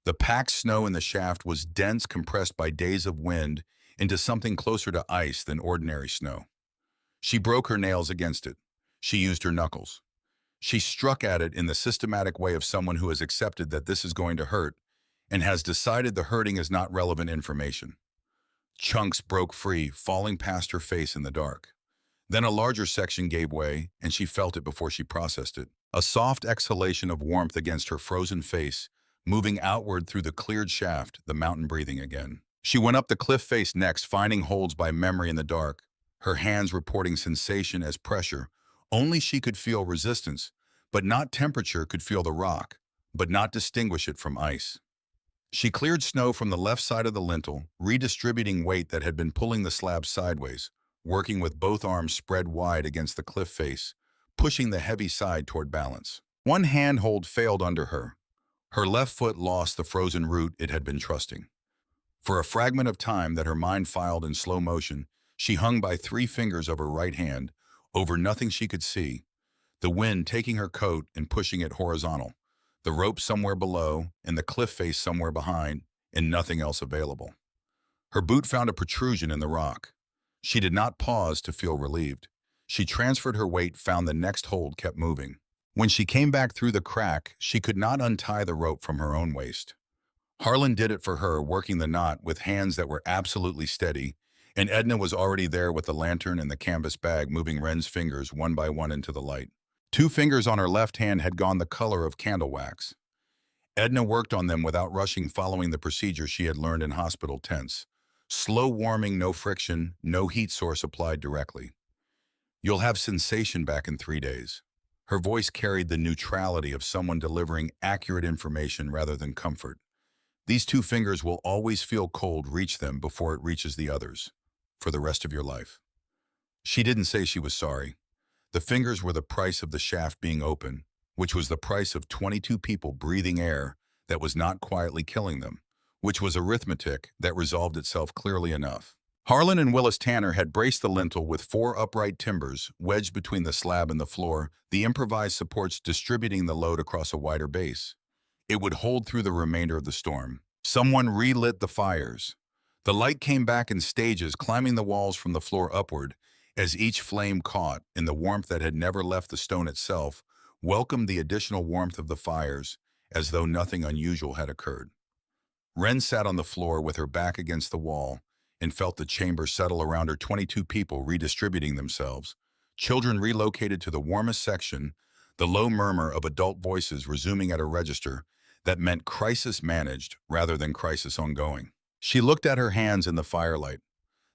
The packed snow in the shaft was dense, compressed by days of wind into something closer to ice than ordinary snow. She broke her nails against it. She used her knuckles. She struck at it in the systematic way of someone who has accepted that this is going to hurt and has decided the hurting is not relevant information. Chunks broke free, falling past her face in the dark. Then a larger section gave way, and she felt it before she processed it. A soft exhalation of warmth against her frozen face, moving outward through the cleared shaft, the mountain breathing again. She went up the cliff face next, finding holds by memory in the dark, her hands reporting sensation as pressure. Only she could feel resistance, but not temperature, could feel the rock, but not distinguish it from ice. She cleared snow from the left side of the lintel, redistributing weight that had been pulling the slab sideways, working with both arms spread wide against the cliff face, pushing the heavy side toward balance. One handhold failed under her. Her left foot lost the frozen root it had been trusting. For a fragment of time that her mind filed in slow motion, she hung by 3 fingers of her right hand, over nothing she could see, the wind taking her coat and pushing it horizontal, the rope somewhere below and the cliff face somewhere behind, and nothing else available. Her boot found a protrusion in the rock. She did not pause to feel relieved. She transferred her weight, found the next hold kept moving. When she came back through the crack, she could not untie the rope from her own waist. Harlan did it for her, working the knot with hands that were absolutely steady, and Edna was already there with the lantern and the canvas bag, moving Wren's fingers one by one into the light. 2 fingers on her left hand had gone the color of candle wax. Edna worked on them without rushing, following the procedure she had learned in hospital tents. Slow warming, no friction, no heat source applied directly. "You'll have sensation back in 3 days." Her voice carried the neutrality of someone delivering accurate information rather than comfort. "These 2 fingers will always feel cold. Reach them before it reaches the others, for the rest of your life." She didn't say she was sorry. The fingers were the price of the shaft being open, which was the price of 22 people breathing air that was not quietly killing them, which was arithmetic that resolved itself clearly enough. Harlan and Willis Tanner had braced the lintel with 4 upright timbers wedged between the slab and the floor, the improvised supports distributing the load across a wider base. It would hold through the remainder of the storm. Someone relit the fires. The light came back in stages, climbing the walls from the floor upward, as each flame caught, in the warmth that had never left the stone itself, welcomed the additional warmth of the fires, as though nothing unusual had occurred. Wren sat on the floor with her back against the wall and felt the chamber settle around her, 22 people redistributing themselves, children relocated to the warmest section, the low murmur of adult voices resuming at a register that meant crisis managed rather than crisis ongoing. She looked at her hands in the firelight.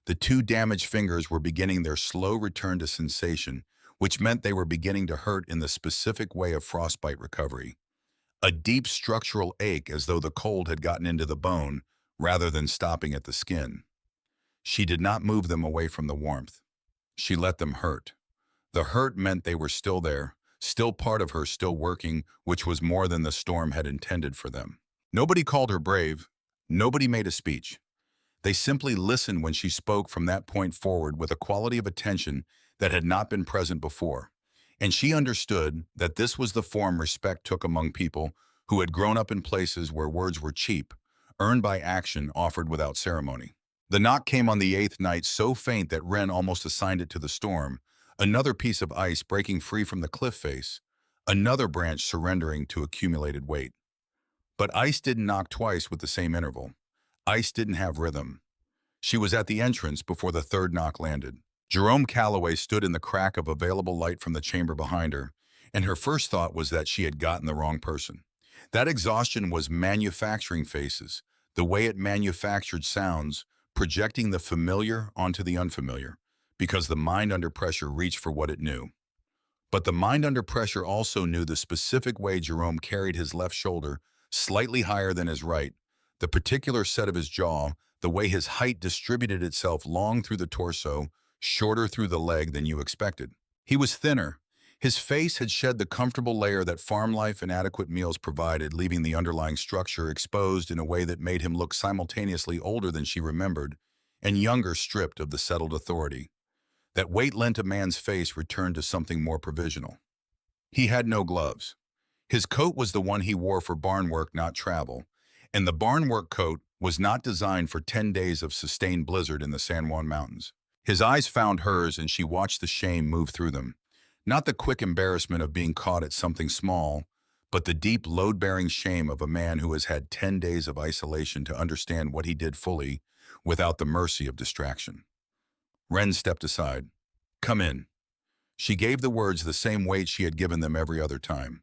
The two damaged fingers were beginning their slow return to sensation, which meant they were beginning to hurt in the specific way of frostbite recovery. A deep structural ache as though the cold had gotten into the bone rather than stopping at the skin. She did not move them away from the warmth. She let them hurt. The hurt meant they were still there, still part of her, still working, which was more than the storm had intended for them. Nobody called her brave. Nobody made a speech. They simply listened when she spoke from that point forward with a quality of attention that had not been present before. And she understood that this was the form respect took among people who had grown up in places where words were cheap, earned by action offered without ceremony. The knock came on the eighth night, so faint that Wren almost assigned it to the storm, another piece of ice breaking free from the cliff face, another branch surrendering to accumulated weight. But ice didn't knock twice with the same interval. Ice didn't have rhythm. She was at the entrance before the third knock landed. Jerome Calloway stood in the crack of available light from the chamber behind her, and her first thought was that she had gotten the wrong person. That exhaustion was manufacturing faces, the way it manufactured sounds, projecting the familiar onto the unfamiliar, because the mind under pressure reached for what it knew. But the mind under pressure also knew the specific way Jerome carried his left shoulder slightly higher than his right, the particular set of his jaw, the way his height distributed itself long through the torso, shorter through the leg than you expected. He was thinner. His face had shed the comfortable layer that farm life and adequate meals provided, leaving the underlying structure exposed in a way that made him look simultaneously older than she remembered and younger, stripped of the settled authority. That weight lent a man's face returned to something more provisional. He had no gloves. His coat was the one he wore for barn work, not travel, and the barn work coat was not designed for 10 days of sustained blizzard in the San Juan Mountains. His eyes found hers, and she watched the shame move through them. Not the quick embarrassment of being caught at something small, but the deep, load-bearing shame of a man who has had 10 days of isolation to understand what he did fully, without the mercy of distraction. Wren stepped aside. "Come in." She gave the words the same weight she had given them every other time.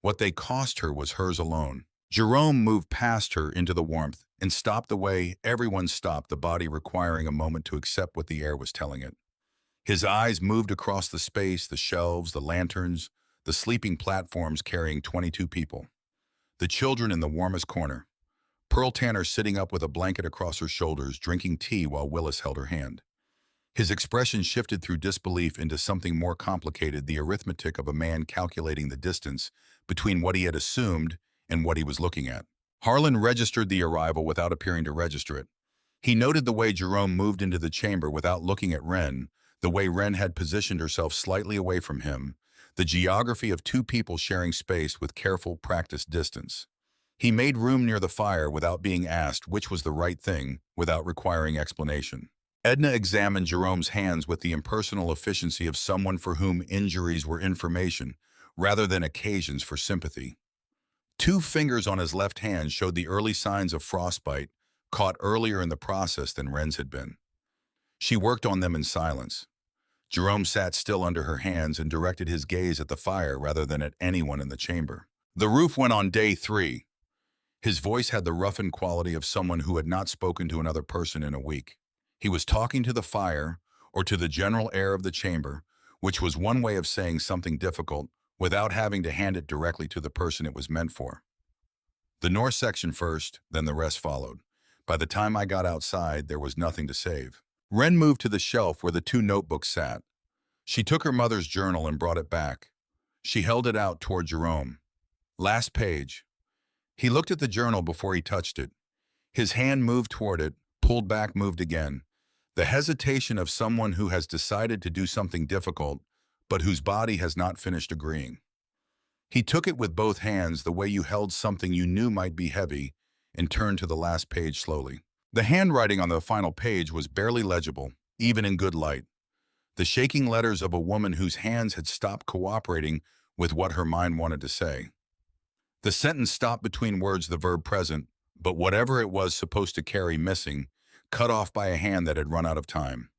What they cost her was hers alone. Jerome moved past her into the warmth and stopped the way everyone stopped, the body requiring a moment to accept what the air was telling it. His eyes moved across the space, the shelves, the lanterns, the sleeping platforms carrying 22 people. The children in the warmest corner. Pearl Tanner sitting up with a blanket across her shoulders, drinking tea while Willis held her hand. His expression shifted through disbelief into something more complicated, the arithmetic of a man calculating the distance between what he had assumed and what he was looking at. Harlan registered the arrival without appearing to register it. He noted the way Jerome moved into the chamber without looking at Wren, the way Wren had positioned herself slightly away from him, the geography of two people sharing space with careful, practiced distance. He made room near the fire without being asked which was the right thing, without requiring explanation. Edna examined Jerome's hands with the impersonal efficiency of someone for whom injuries were information, rather than occasions for sympathy. 2 fingers on his left hand showed the early signs of frostbite, caught earlier in the process than Wren's had been. She worked on them in silence. Jerome sat still under her hands and directed his gaze at the fire rather than at anyone in the chamber. The roof went on day 3. His voice had the roughened quality of someone who had not spoken to another person in a week. He was talking to the fire, or to the general air of the chamber, which was one way of saying something difficult without having to hand it directly to the person it was meant for. The north section first, then the rest followed. By the time I got outside, there was nothing to save. Wren moved to the shelf where the 2 notebooks sat. She took her mother's journal and brought it back. She held it out toward Jerome. Last page. He looked at the journal before he touched it. His hand moved toward it, pulled back, moved again. The hesitation of someone who has decided to do something difficult, but whose body has not finished agreeing. He took it with both hands, the way you held something you knew might be heavy, and turned to the last page slowly. The handwriting on the final page was barely legible, even in good light. The shaking letters of a woman whose hands had stopped cooperating with what her mind wanted to say. The sentence stopped between words, the verb present, but whatever it was supposed to carry missing, cut off by a hand that had run out of time.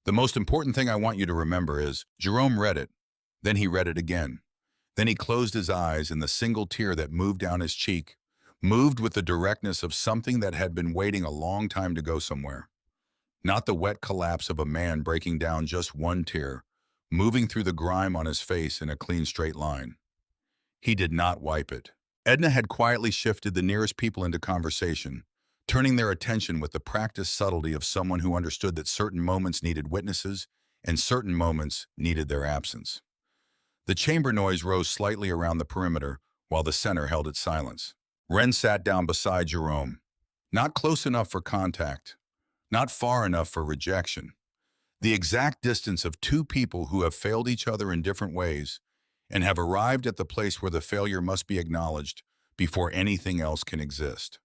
The most important thing I want you to remember is, Jerome read it, then he read it again. Then he closed his eyes, and the single tear that moved down his cheek moved with the directness of something that had been waiting a long time to go somewhere. not the wet collapse of a man breaking down just one tear, moving through the grime on his face in a clean straight line. He did not wipe it. Edna had quietly shifted the nearest people into conversation, turning their attention with the practiced subtlety of someone who understood that certain moments needed witnesses and certain moments needed their absence. The chamber noise rose slightly around the perimeter while the center held its silence. Ren sat down beside Jerome. Not close enough for contact, not far enough for rejection. The exact distance of two people who have failed each other in different ways and have arrived at the place where the failure must be acknowledged before anything else can exist.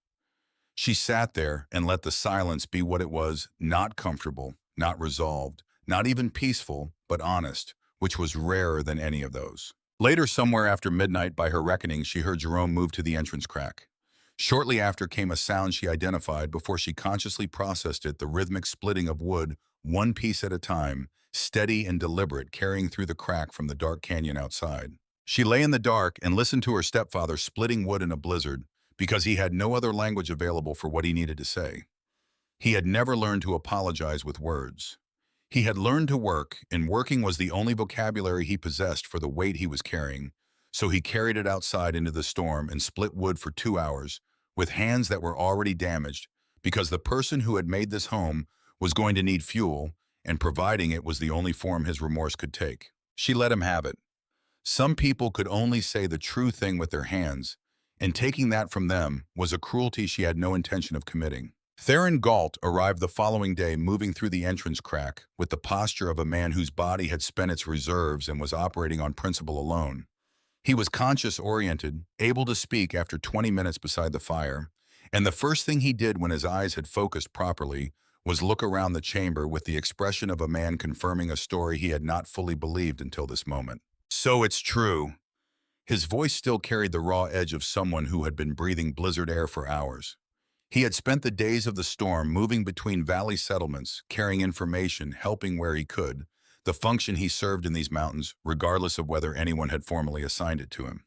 She sat there and let the silence be what it was, not comfortable, not resolved, not even peaceful, but honest, which was rarer than any of those. Later, somewhere after midnight, by her reckoning, she heard Jerome move to the entrance crack. Shortly after came a sound she identified before she consciously processed it, the rhythmic splitting of wood, one piece at a time, steady and deliberate, carrying through the crack from the dark canyon outside. She lay in the dark and listened to her stepfather splitting wood in a blizzard because he had no other language available for what he needed to say. He had never learned to apologize with words. He had learned to work, and working was the only vocabulary he possessed for the weight he was carrying, so he carried it outside into the storm and split wood for 2 hours, with hands that were already damaged, because the person who had made this home was going to need fuel, and providing it was the only form his remorse could take. She let him have it. Some people could only say the true thing with their hands, and taking that from them was a cruelty she had no intention of committing. Theron Galt arrived the following day, moving through the entrance crack with the posture of a man whose body had spent its reserves and was operating on principle alone. He was conscious-oriented, able to speak after 20 minutes beside the fire, and the first thing he did when his eyes had focused properly was look around the chamber with the expression of a man confirming a story he had not fully believed until this moment. So it's true. His voice still carried the raw edge of someone who had been breathing blizzard air for hours. He had spent the days of the storm moving between valley settlements, carrying information, helping where he could, the function he served in these mountains, regardless of whether anyone had formally assigned it to him.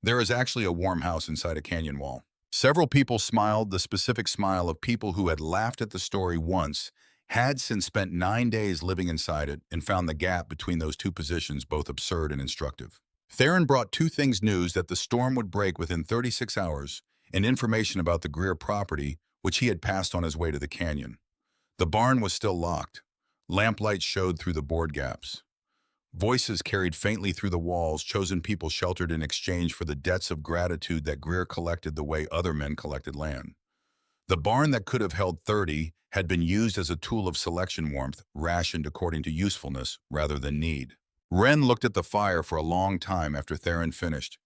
There is actually a warm house inside a canyon wall. Several people smiled, the specific smile of people who had laughed at the story once, had since spent 9 days living inside it, and found the gap between those two positions both absurd and instructive. Theron brought two things: news that the storm would break within 36 hours, and information about the Greer property, which he had passed on his way to the canyon. The barn was still locked. Lamplight showed through the board gaps. Voices carried faintly through the walls, chosen people sheltered in exchange for the debts of gratitude that Greer collected the way other men collected land. The barn that could have held 30 had been used as a tool of selection warmth, rationed according to usefulness rather than need. Ren looked at the fire for a long time after Theron finished.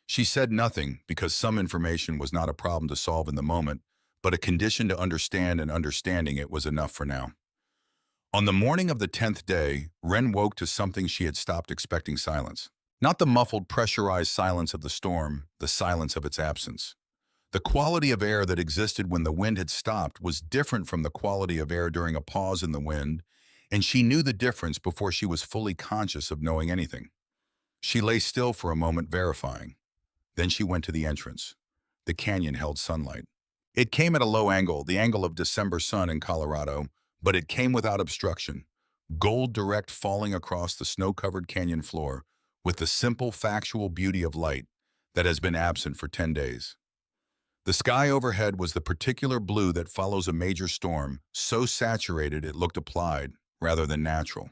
She said nothing because some information was not a problem to solve in the moment, but a condition to understand, and understanding it was enough for now. On the morning of the 10th day, Ren woke to something she had stopped expecting: silence. Not the muffled, pressurized silence of the storm, the silence of its absence. The quality of air that existed when the wind had stopped was different from the quality of air during a pause in the wind, and she knew the difference before she was fully conscious of knowing anything. She lay still for a moment, verifying. Then she went to the entrance. The canyon held sunlight. It came at a low angle, the angle of December sun in Colorado, but it came without obstruction, gold direct falling across the snow-covered canyon floor with the simple factual beauty of light that has been absent for 10 days. The sky overhead was the particular blue that follows a major storm, so saturated it looked applied rather than natural.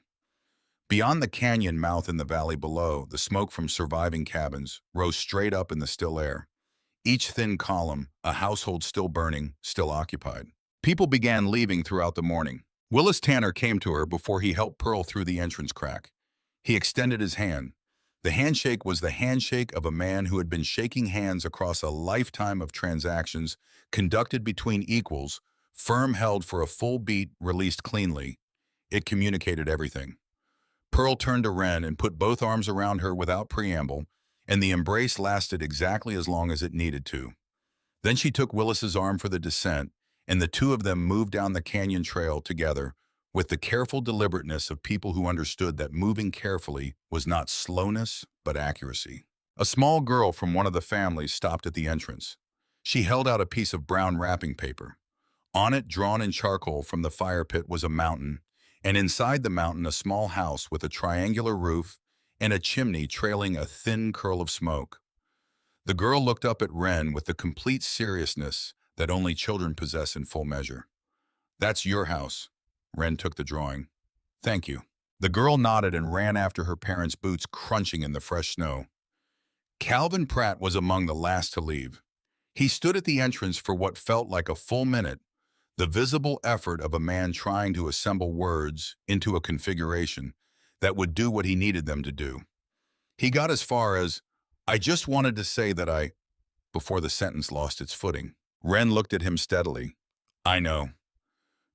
Beyond the canyon mouth in the valley below, the smoke from surviving cabins rose straight up in the still air. Each thin column, a household still burning, still occupied. People began leaving throughout the morning. Willis Tanner came to her before he helped Peril through the entrance crack. He extended his hand. The handshake was the handshake of a man who had been shaking hands across a lifetime of transactions conducted between equals, firm held for a full beat, released cleanly. It communicated everything. Peril turned to Ren and put both arms around her without preamble, and the embrace lasted exactly as long as it needed to. Then she took Willis's arm for the descent, and the two of them moved down the canyon trail together with the careful deliberateness of people who understood that moving carefully was not slowness, but accuracy. A small girl from one of the families stopped at the entrance. She held out a piece of brown wrapping paper. On it, drawn in charcoal from the fire pit, was a mountain, and inside the mountain a small house with a triangular roof and a chimney trailing a thin curl of smoke. The girl looked up at Wren with the complete seriousness that only children possess in full measure. "That's your house." Wren took the drawing. "Thank you." The girl nodded and ran after her parents' boots crunching in the fresh snow. Calvin Pratt was among the last to leave. He stood at the entrance for what felt like a full minute, the visible effort of a man trying to assemble words into a configuration that would do what he needed them to do. He got as far as, "I just wanted to say that I," before the sentence lost its footing. Wren looked at him steadily. "I know."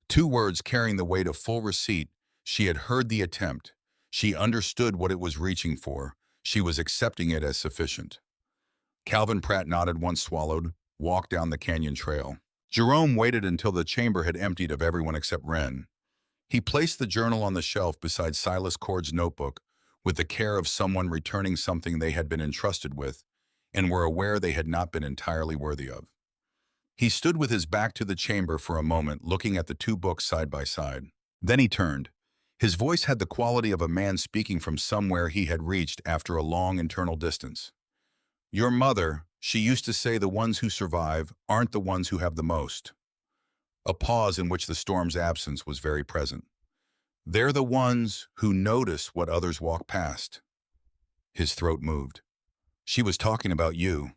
Two words carrying the weight of full receipt. She had heard the attempt. She understood what it was reaching for. She was accepting it as sufficient. Calvin Pratt nodded once, swallowed, walked down the canyon trail. Jerome waited until the chamber had emptied of everyone except Wren. He placed the journal on the shelf beside Silas Cord's notebook with the care of someone returning something they had been entrusted with and were aware they had not been entirely worthy of. He stood with his back to the chamber for a moment, looking at the two books side by side. Then he turned. His voice had the quality of a man speaking from somewhere he had reached after a long internal distance. "Your mother, she used to say the ones who survive aren't the ones who have the most." A pause in which the storm's absence was very present. "They're the ones who notice what others walk past." His throat moved. "She was talking about you.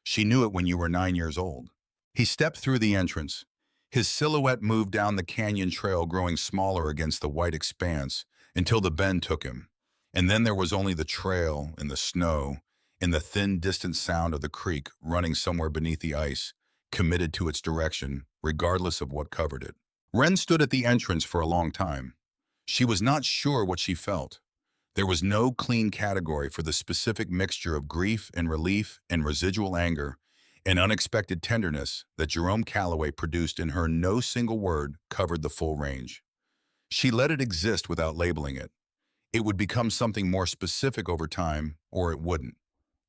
She knew it when you were 9 years old." He stepped through the entrance. His silhouette moved down the canyon trail, growing smaller against the white expanse until the bend took him. And then there was only the trail and the snow and the thin, distant sound of the creek running somewhere beneath the ice, committed to its direction, regardless of what covered it. Wren stood at the entrance for a long time. She was not sure what she felt. There was no clean category for the specific mixture of grief and relief and residual anger and unexpected tenderness that Jerome Calloway produced in her. No single word covered the full range. She let it exist without labeling it. It would become something more specific over time, or it wouldn't.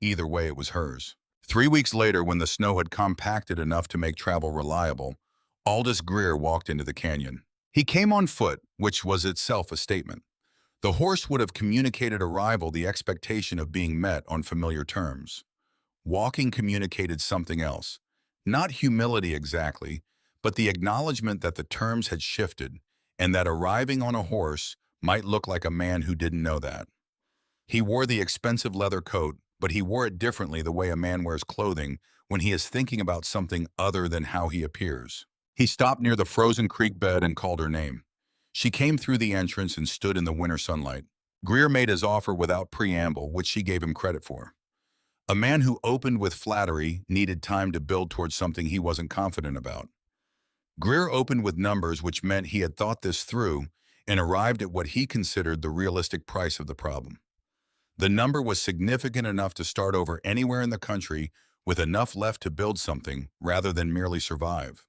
Either way, it was hers. 3 weeks later, when the snow had compacted enough to make travel reliable, Aldous Greer walked into the canyon. He came on foot, which was itself a statement. The horse would have communicated arrival, the expectation of being met on familiar terms. Walking communicated something else. Not humility exactly, but the acknowledgement that the terms had shifted, and that arriving on a horse might look like a man who didn't know that. He wore the expensive leather coat, but he wore it differently, the way a man wears clothing when he is thinking about something other than how he appears. He stopped near the frozen creek bed and called her name. She came through the entrance and stood in the winter sunlight. Greer made his offer without preamble, which she gave him credit for. A man who opened with flattery needed time to build towards something he wasn't confident about. Greer opened with numbers, which meant he had thought this through and arrived at what he considered the realistic price of the problem. The number was significant enough to start over anywhere in the country with enough left to build something rather than merely survive.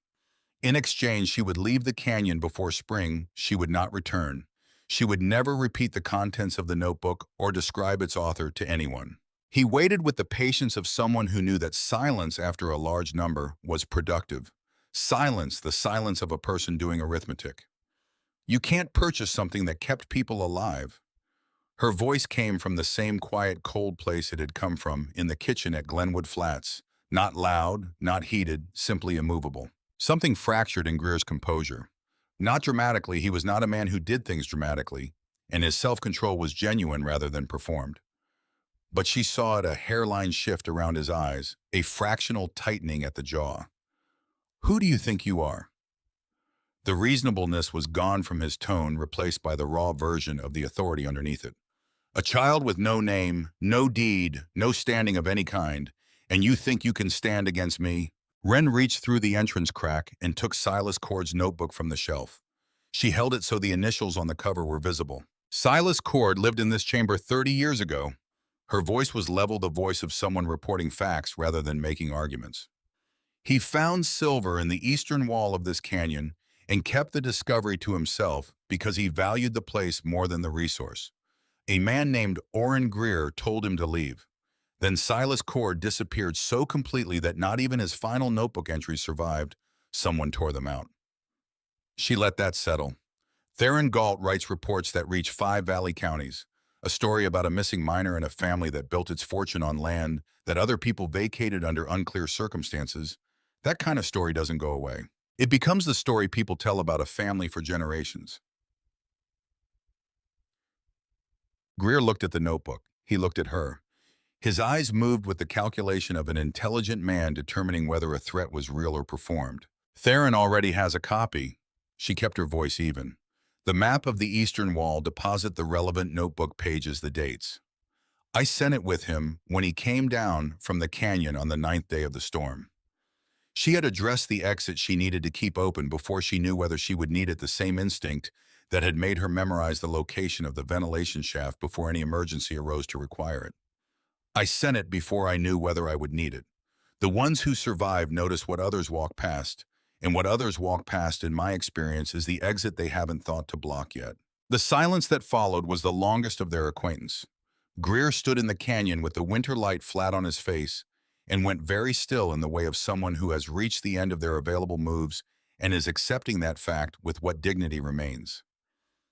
In exchange, she would leave the canyon before spring. She would not return. She would never repeat the contents of the notebook or describe its author to anyone. He waited with the patience of someone who knew that silence after a large number was productive. Silence, the silence of a person doing arithmetic. You can't purchase something that kept people alive. Her voice came from the same quiet, cold place it had come from, in the kitchen at Glenwood Flats. Not loud, not heated, simply immovable. Something fractured in Greer's composure. Not dramatically, he was not a man who did things dramatically, and his self-control was genuine rather than performed. But she saw it, a hairline shift around his eyes, a fractional tightening at the jaw. "Who do you think you are?" The reasonableness was gone from his tone, replaced by the raw version of the authority underneath it. "A child with no name, no deed, no standing of any kind, and you think you can stand against me?" Wren reached through the entrance crack and took Silas Cord's notebook from the shelf. She held it so the initials on the cover were visible. "Silas Cord lived in this chamber 30 years ago. Her voice was level, the voice of someone reporting facts rather than making arguments. "He found silver in the eastern wall of this canyon and kept the discovery to himself because he valued the place more than the resource. A man named Orrin Greer told him to leave. Then Silas Cord disappeared so completely that not even his final notebook entries survived. Someone tore them out." She let that settle. Theron Galt writes reports that reach 5 valley counties, a story about a missing miner and a family that built its fortune on land that other people vacated under unclear circumstances. That kind of story doesn't go away. It becomes the story people tell about a family for generations. Greer looked at the notebook. He looked at her. His eyes moved with the calculation of an intelligent man determining whether a threat was real or performed. Theron already has a copy. She kept her voice even. The map of the eastern wall, deposit the relevant notebook pages, the dates. I sent it with him when he came down from the canyon on the 9th day of the storm. She had addressed the exit she needed to keep open before she knew whether she would need it, the same instinct that had made her memorize the location of the ventilation shaft before any emergency arose to require it. I sent it before I knew whether I would need it. The ones who survive notice what others walk past, and what others walk past, in my experience, is the exit they haven't thought to block yet. The silence that followed was the longest of their acquaintance. Greer stood in the canyon with the winter light flat on his face and went very still in the way of someone who has reached the end of their available moves and is accepting that fact with what dignity remains.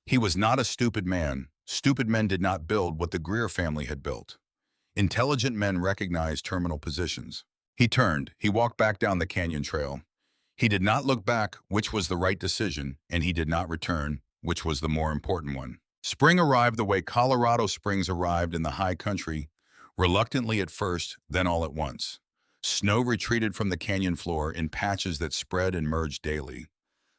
He was not a stupid man. Stupid men did not build what the Greer family had built. Intelligent men recognized terminal positions. He turned. He walked back down the canyon trail. He did not look back, which was the right decision, and he did not return, which was the more important one. Spring arrived the way Colorado Springs arrived in the high country, reluctantly at first, then all at once. Snow retreated from the canyon floor in patches that spread and merged daily.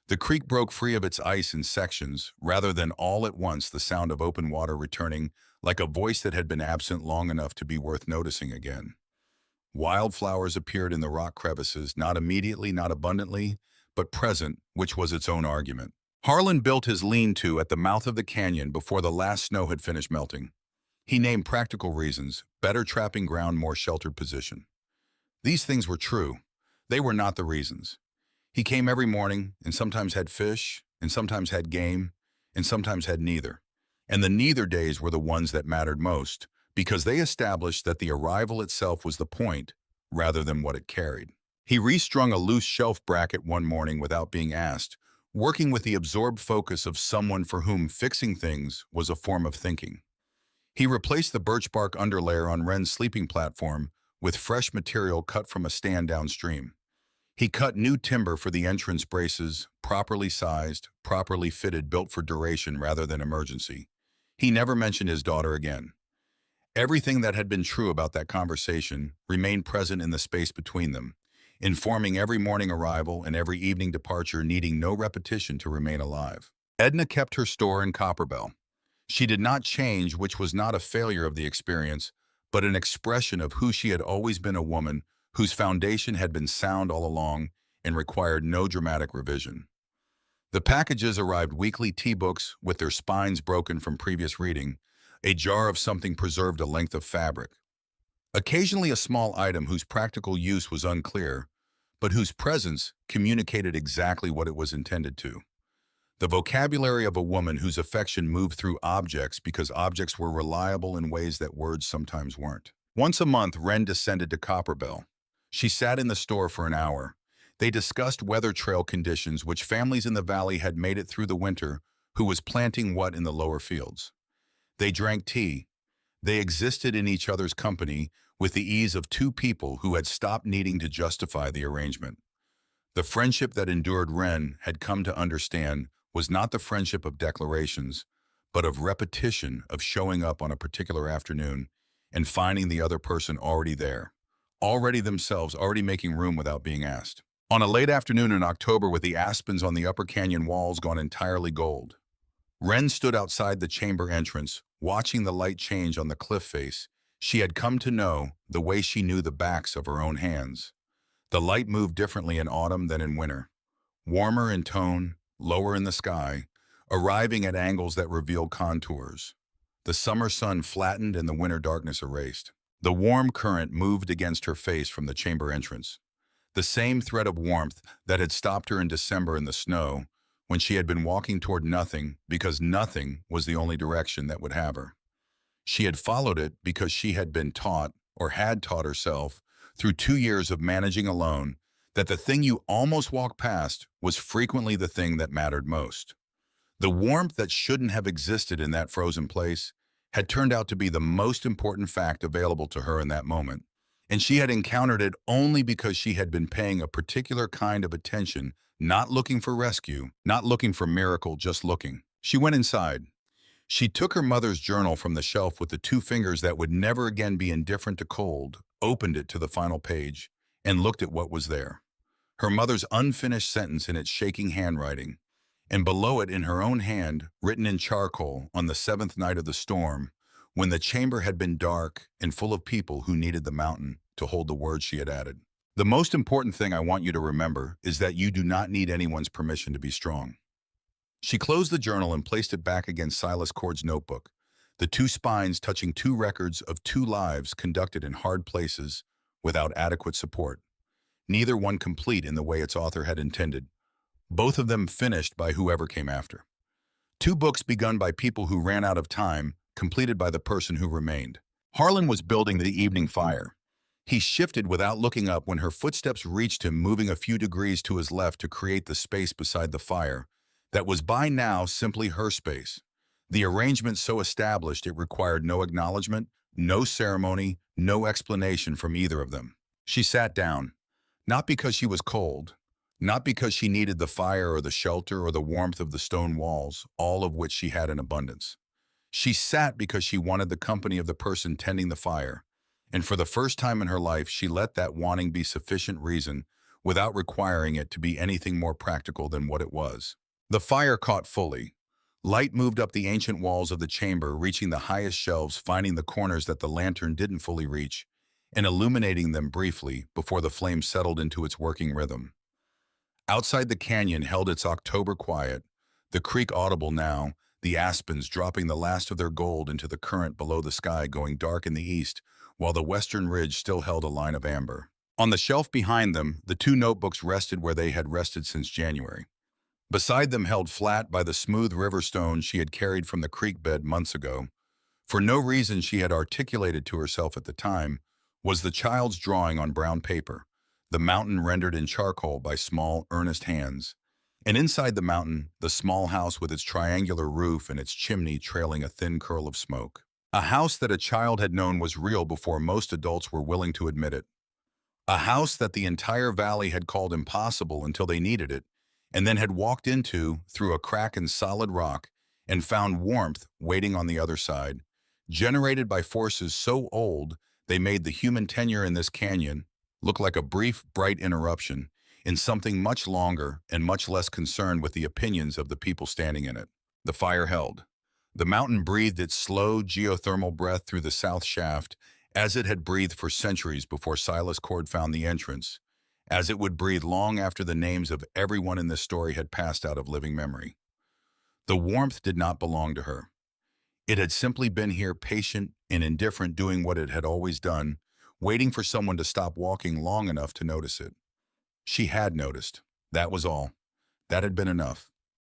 The creek broke free of its ice in sections, rather than all at once, the sound of open water returning, like a voice that had been absent long enough to be worth noticing again. Wildflowers appeared in the rock crevices, not immediately, not abundantly, but present, which was its own argument. Harlan built his lean-to at the mouth of the canyon before the last snow had finished melting. He named practical reasons: better trapping ground, more sheltered position. These things were true. They were not the reasons. He came every morning, and sometimes had fish, and sometimes had game, and sometimes had neither. And the neither days were the ones that mattered most, because they established that the arrival itself was the point, rather than what it carried. He restrung a loose shelf bracket one morning without being asked, working with the absorbed focus of someone for whom fixing things was a form of thinking. He replaced the birch bark underlayer on Wren's sleeping platform with fresh material cut from a stand downstream. He cut new timber for the entrance braces, properly sized, properly fitted, built for duration rather than emergency. He never mentioned his daughter again. Everything that had been true about that conversation remained present in the space between them, informing every morning arrival and every evening departure, needing no repetition to remain alive. Edna kept her store in Copperbell. She did not change, which was not a failure of the experience, but an expression of who she had always been, a woman whose foundation had been sound all along and required no dramatic revision. The packages arrived weekly: tea books with their spines broken from previous reading, a jar of something preserved a length of fabric. Occasionally a small item whose practical use was unclear, but whose presence communicated exactly what it was intended to. The vocabulary of a woman whose affection moved through objects because objects were reliable in ways that words sometimes weren't. Once a month, Wren descended to Copperbell. She sat in the store for an hour. They discussed weather trail conditions, which families in the valley had made it through the winter, who was planting what in the lower fields. They drank tea. They existed in each other's company with the ease of two people who had stopped needing to justify the arrangement. The friendship that endured, Wren had come to understand, was not the friendship of declarations, but of repetition, of showing up on a particular afternoon and finding the other person already there, already themselves, already making room without being asked. On a late afternoon in October, with the aspens on the upper canyon walls gone entirely gold, Wren stood outside the chamber entrance, watching the light change on the cliff face. She had come to know the way she knew the backs of her own hands. The light moved differently in autumn than in winter, warmer in tone, lower in the sky, arriving at angles that revealed contours. The summer sun flattened and the winter darkness erased. The warm current moved against her face from the chamber entrance. The same thread of warmth that had stopped her in December in the snow, when she had been walking toward nothing because nothing was the only direction that would have her. She had followed it because she had been taught, or had taught herself, through 2 years of managing alone, that the thing you almost walked past was frequently the thing that mattered most. The warmth that shouldn't have existed in that frozen place had turned out to be the most important fact available to her in that moment, and she had encountered it only because she had been paying a particular kind of attention, not looking for rescue, not looking for miracle, just looking. She went inside. She took her mother's journal from the shelf with the two fingers that would never again be indifferent to cold, opened it to the final page, and looked at what was there. Her mother's unfinished sentence in its shaking handwriting, and below it in her own hand, written in charcoal on the seventh night of the storm, when the chamber had been dark and full of people who needed the mountain to hold the words she had added. The most important thing I want you to remember is that you do not need anyone's permission to be strong. She closed the journal and placed it back against Silas Cord's notebook, the two spines touching two records of two lives conducted in hard places without adequate support, neither one complete in the way its author had intended, both of them finished by whoever came after. Two books begun by people who ran out of time, completed by the person who remained. Harlan was building the evening fire. He shifted without looking up when her footsteps reached him, moving a few degrees to his left to create the space beside the fire that was by now simply her space. The arrangement so established it required no acknowledgement, no ceremony, no explanation from either of them. She sat down, not because she was cold, not because she needed the fire or the shelter or the warmth of the stone walls, all of which she had in abundance. She sat because she wanted the company of the person tending the fire, and for the first time in her life she let that wanting be sufficient reason without requiring it to be anything more practical than what it was. The fire caught fully. Light moved up the ancient walls of the chamber, reaching the highest shelves, finding the corners that the lantern didn't fully reach, and illuminating them briefly before the flame settled into its working rhythm. Outside the canyon held its October quiet, the creek audible now, the aspens dropping the last of their gold into the current below the sky going dark in the east, while the western ridge still held a line of amber. On the shelf behind them, the two notebooks rested where they had rested since January. Beside them, held flat by the smooth river stone she had carried from the creek bed months ago, for no reason she had articulated to herself at the time, was the child's drawing on brown paper, the mountain rendered in charcoal by small, earnest hands, and inside the mountain, the small house with its triangular roof and its chimney trailing a thin curl of smoke. A house that a child had known was real before most adults were willing to admit it. A house that the entire valley had called impossible until they needed it, and then had walked into through a crack in solid rock and found warmth waiting on the other side, generated by forces so old they made the human tenure in this canyon look like a brief, bright interruption in something much longer and much less concerned with the opinions of the people standing in it. The fire held. The mountain breathed its slow, geothermal breath through the south shaft, as it had breathed for centuries before Silas Cord found the entrance, as it would breathe long after the names of everyone in this story had passed out of living memory. The warmth did not belong to her. It had simply been here, patient and indifferent, doing what it had always done, waiting for someone to stop walking long enough to notice it. She had noticed. That was all. That had been enough.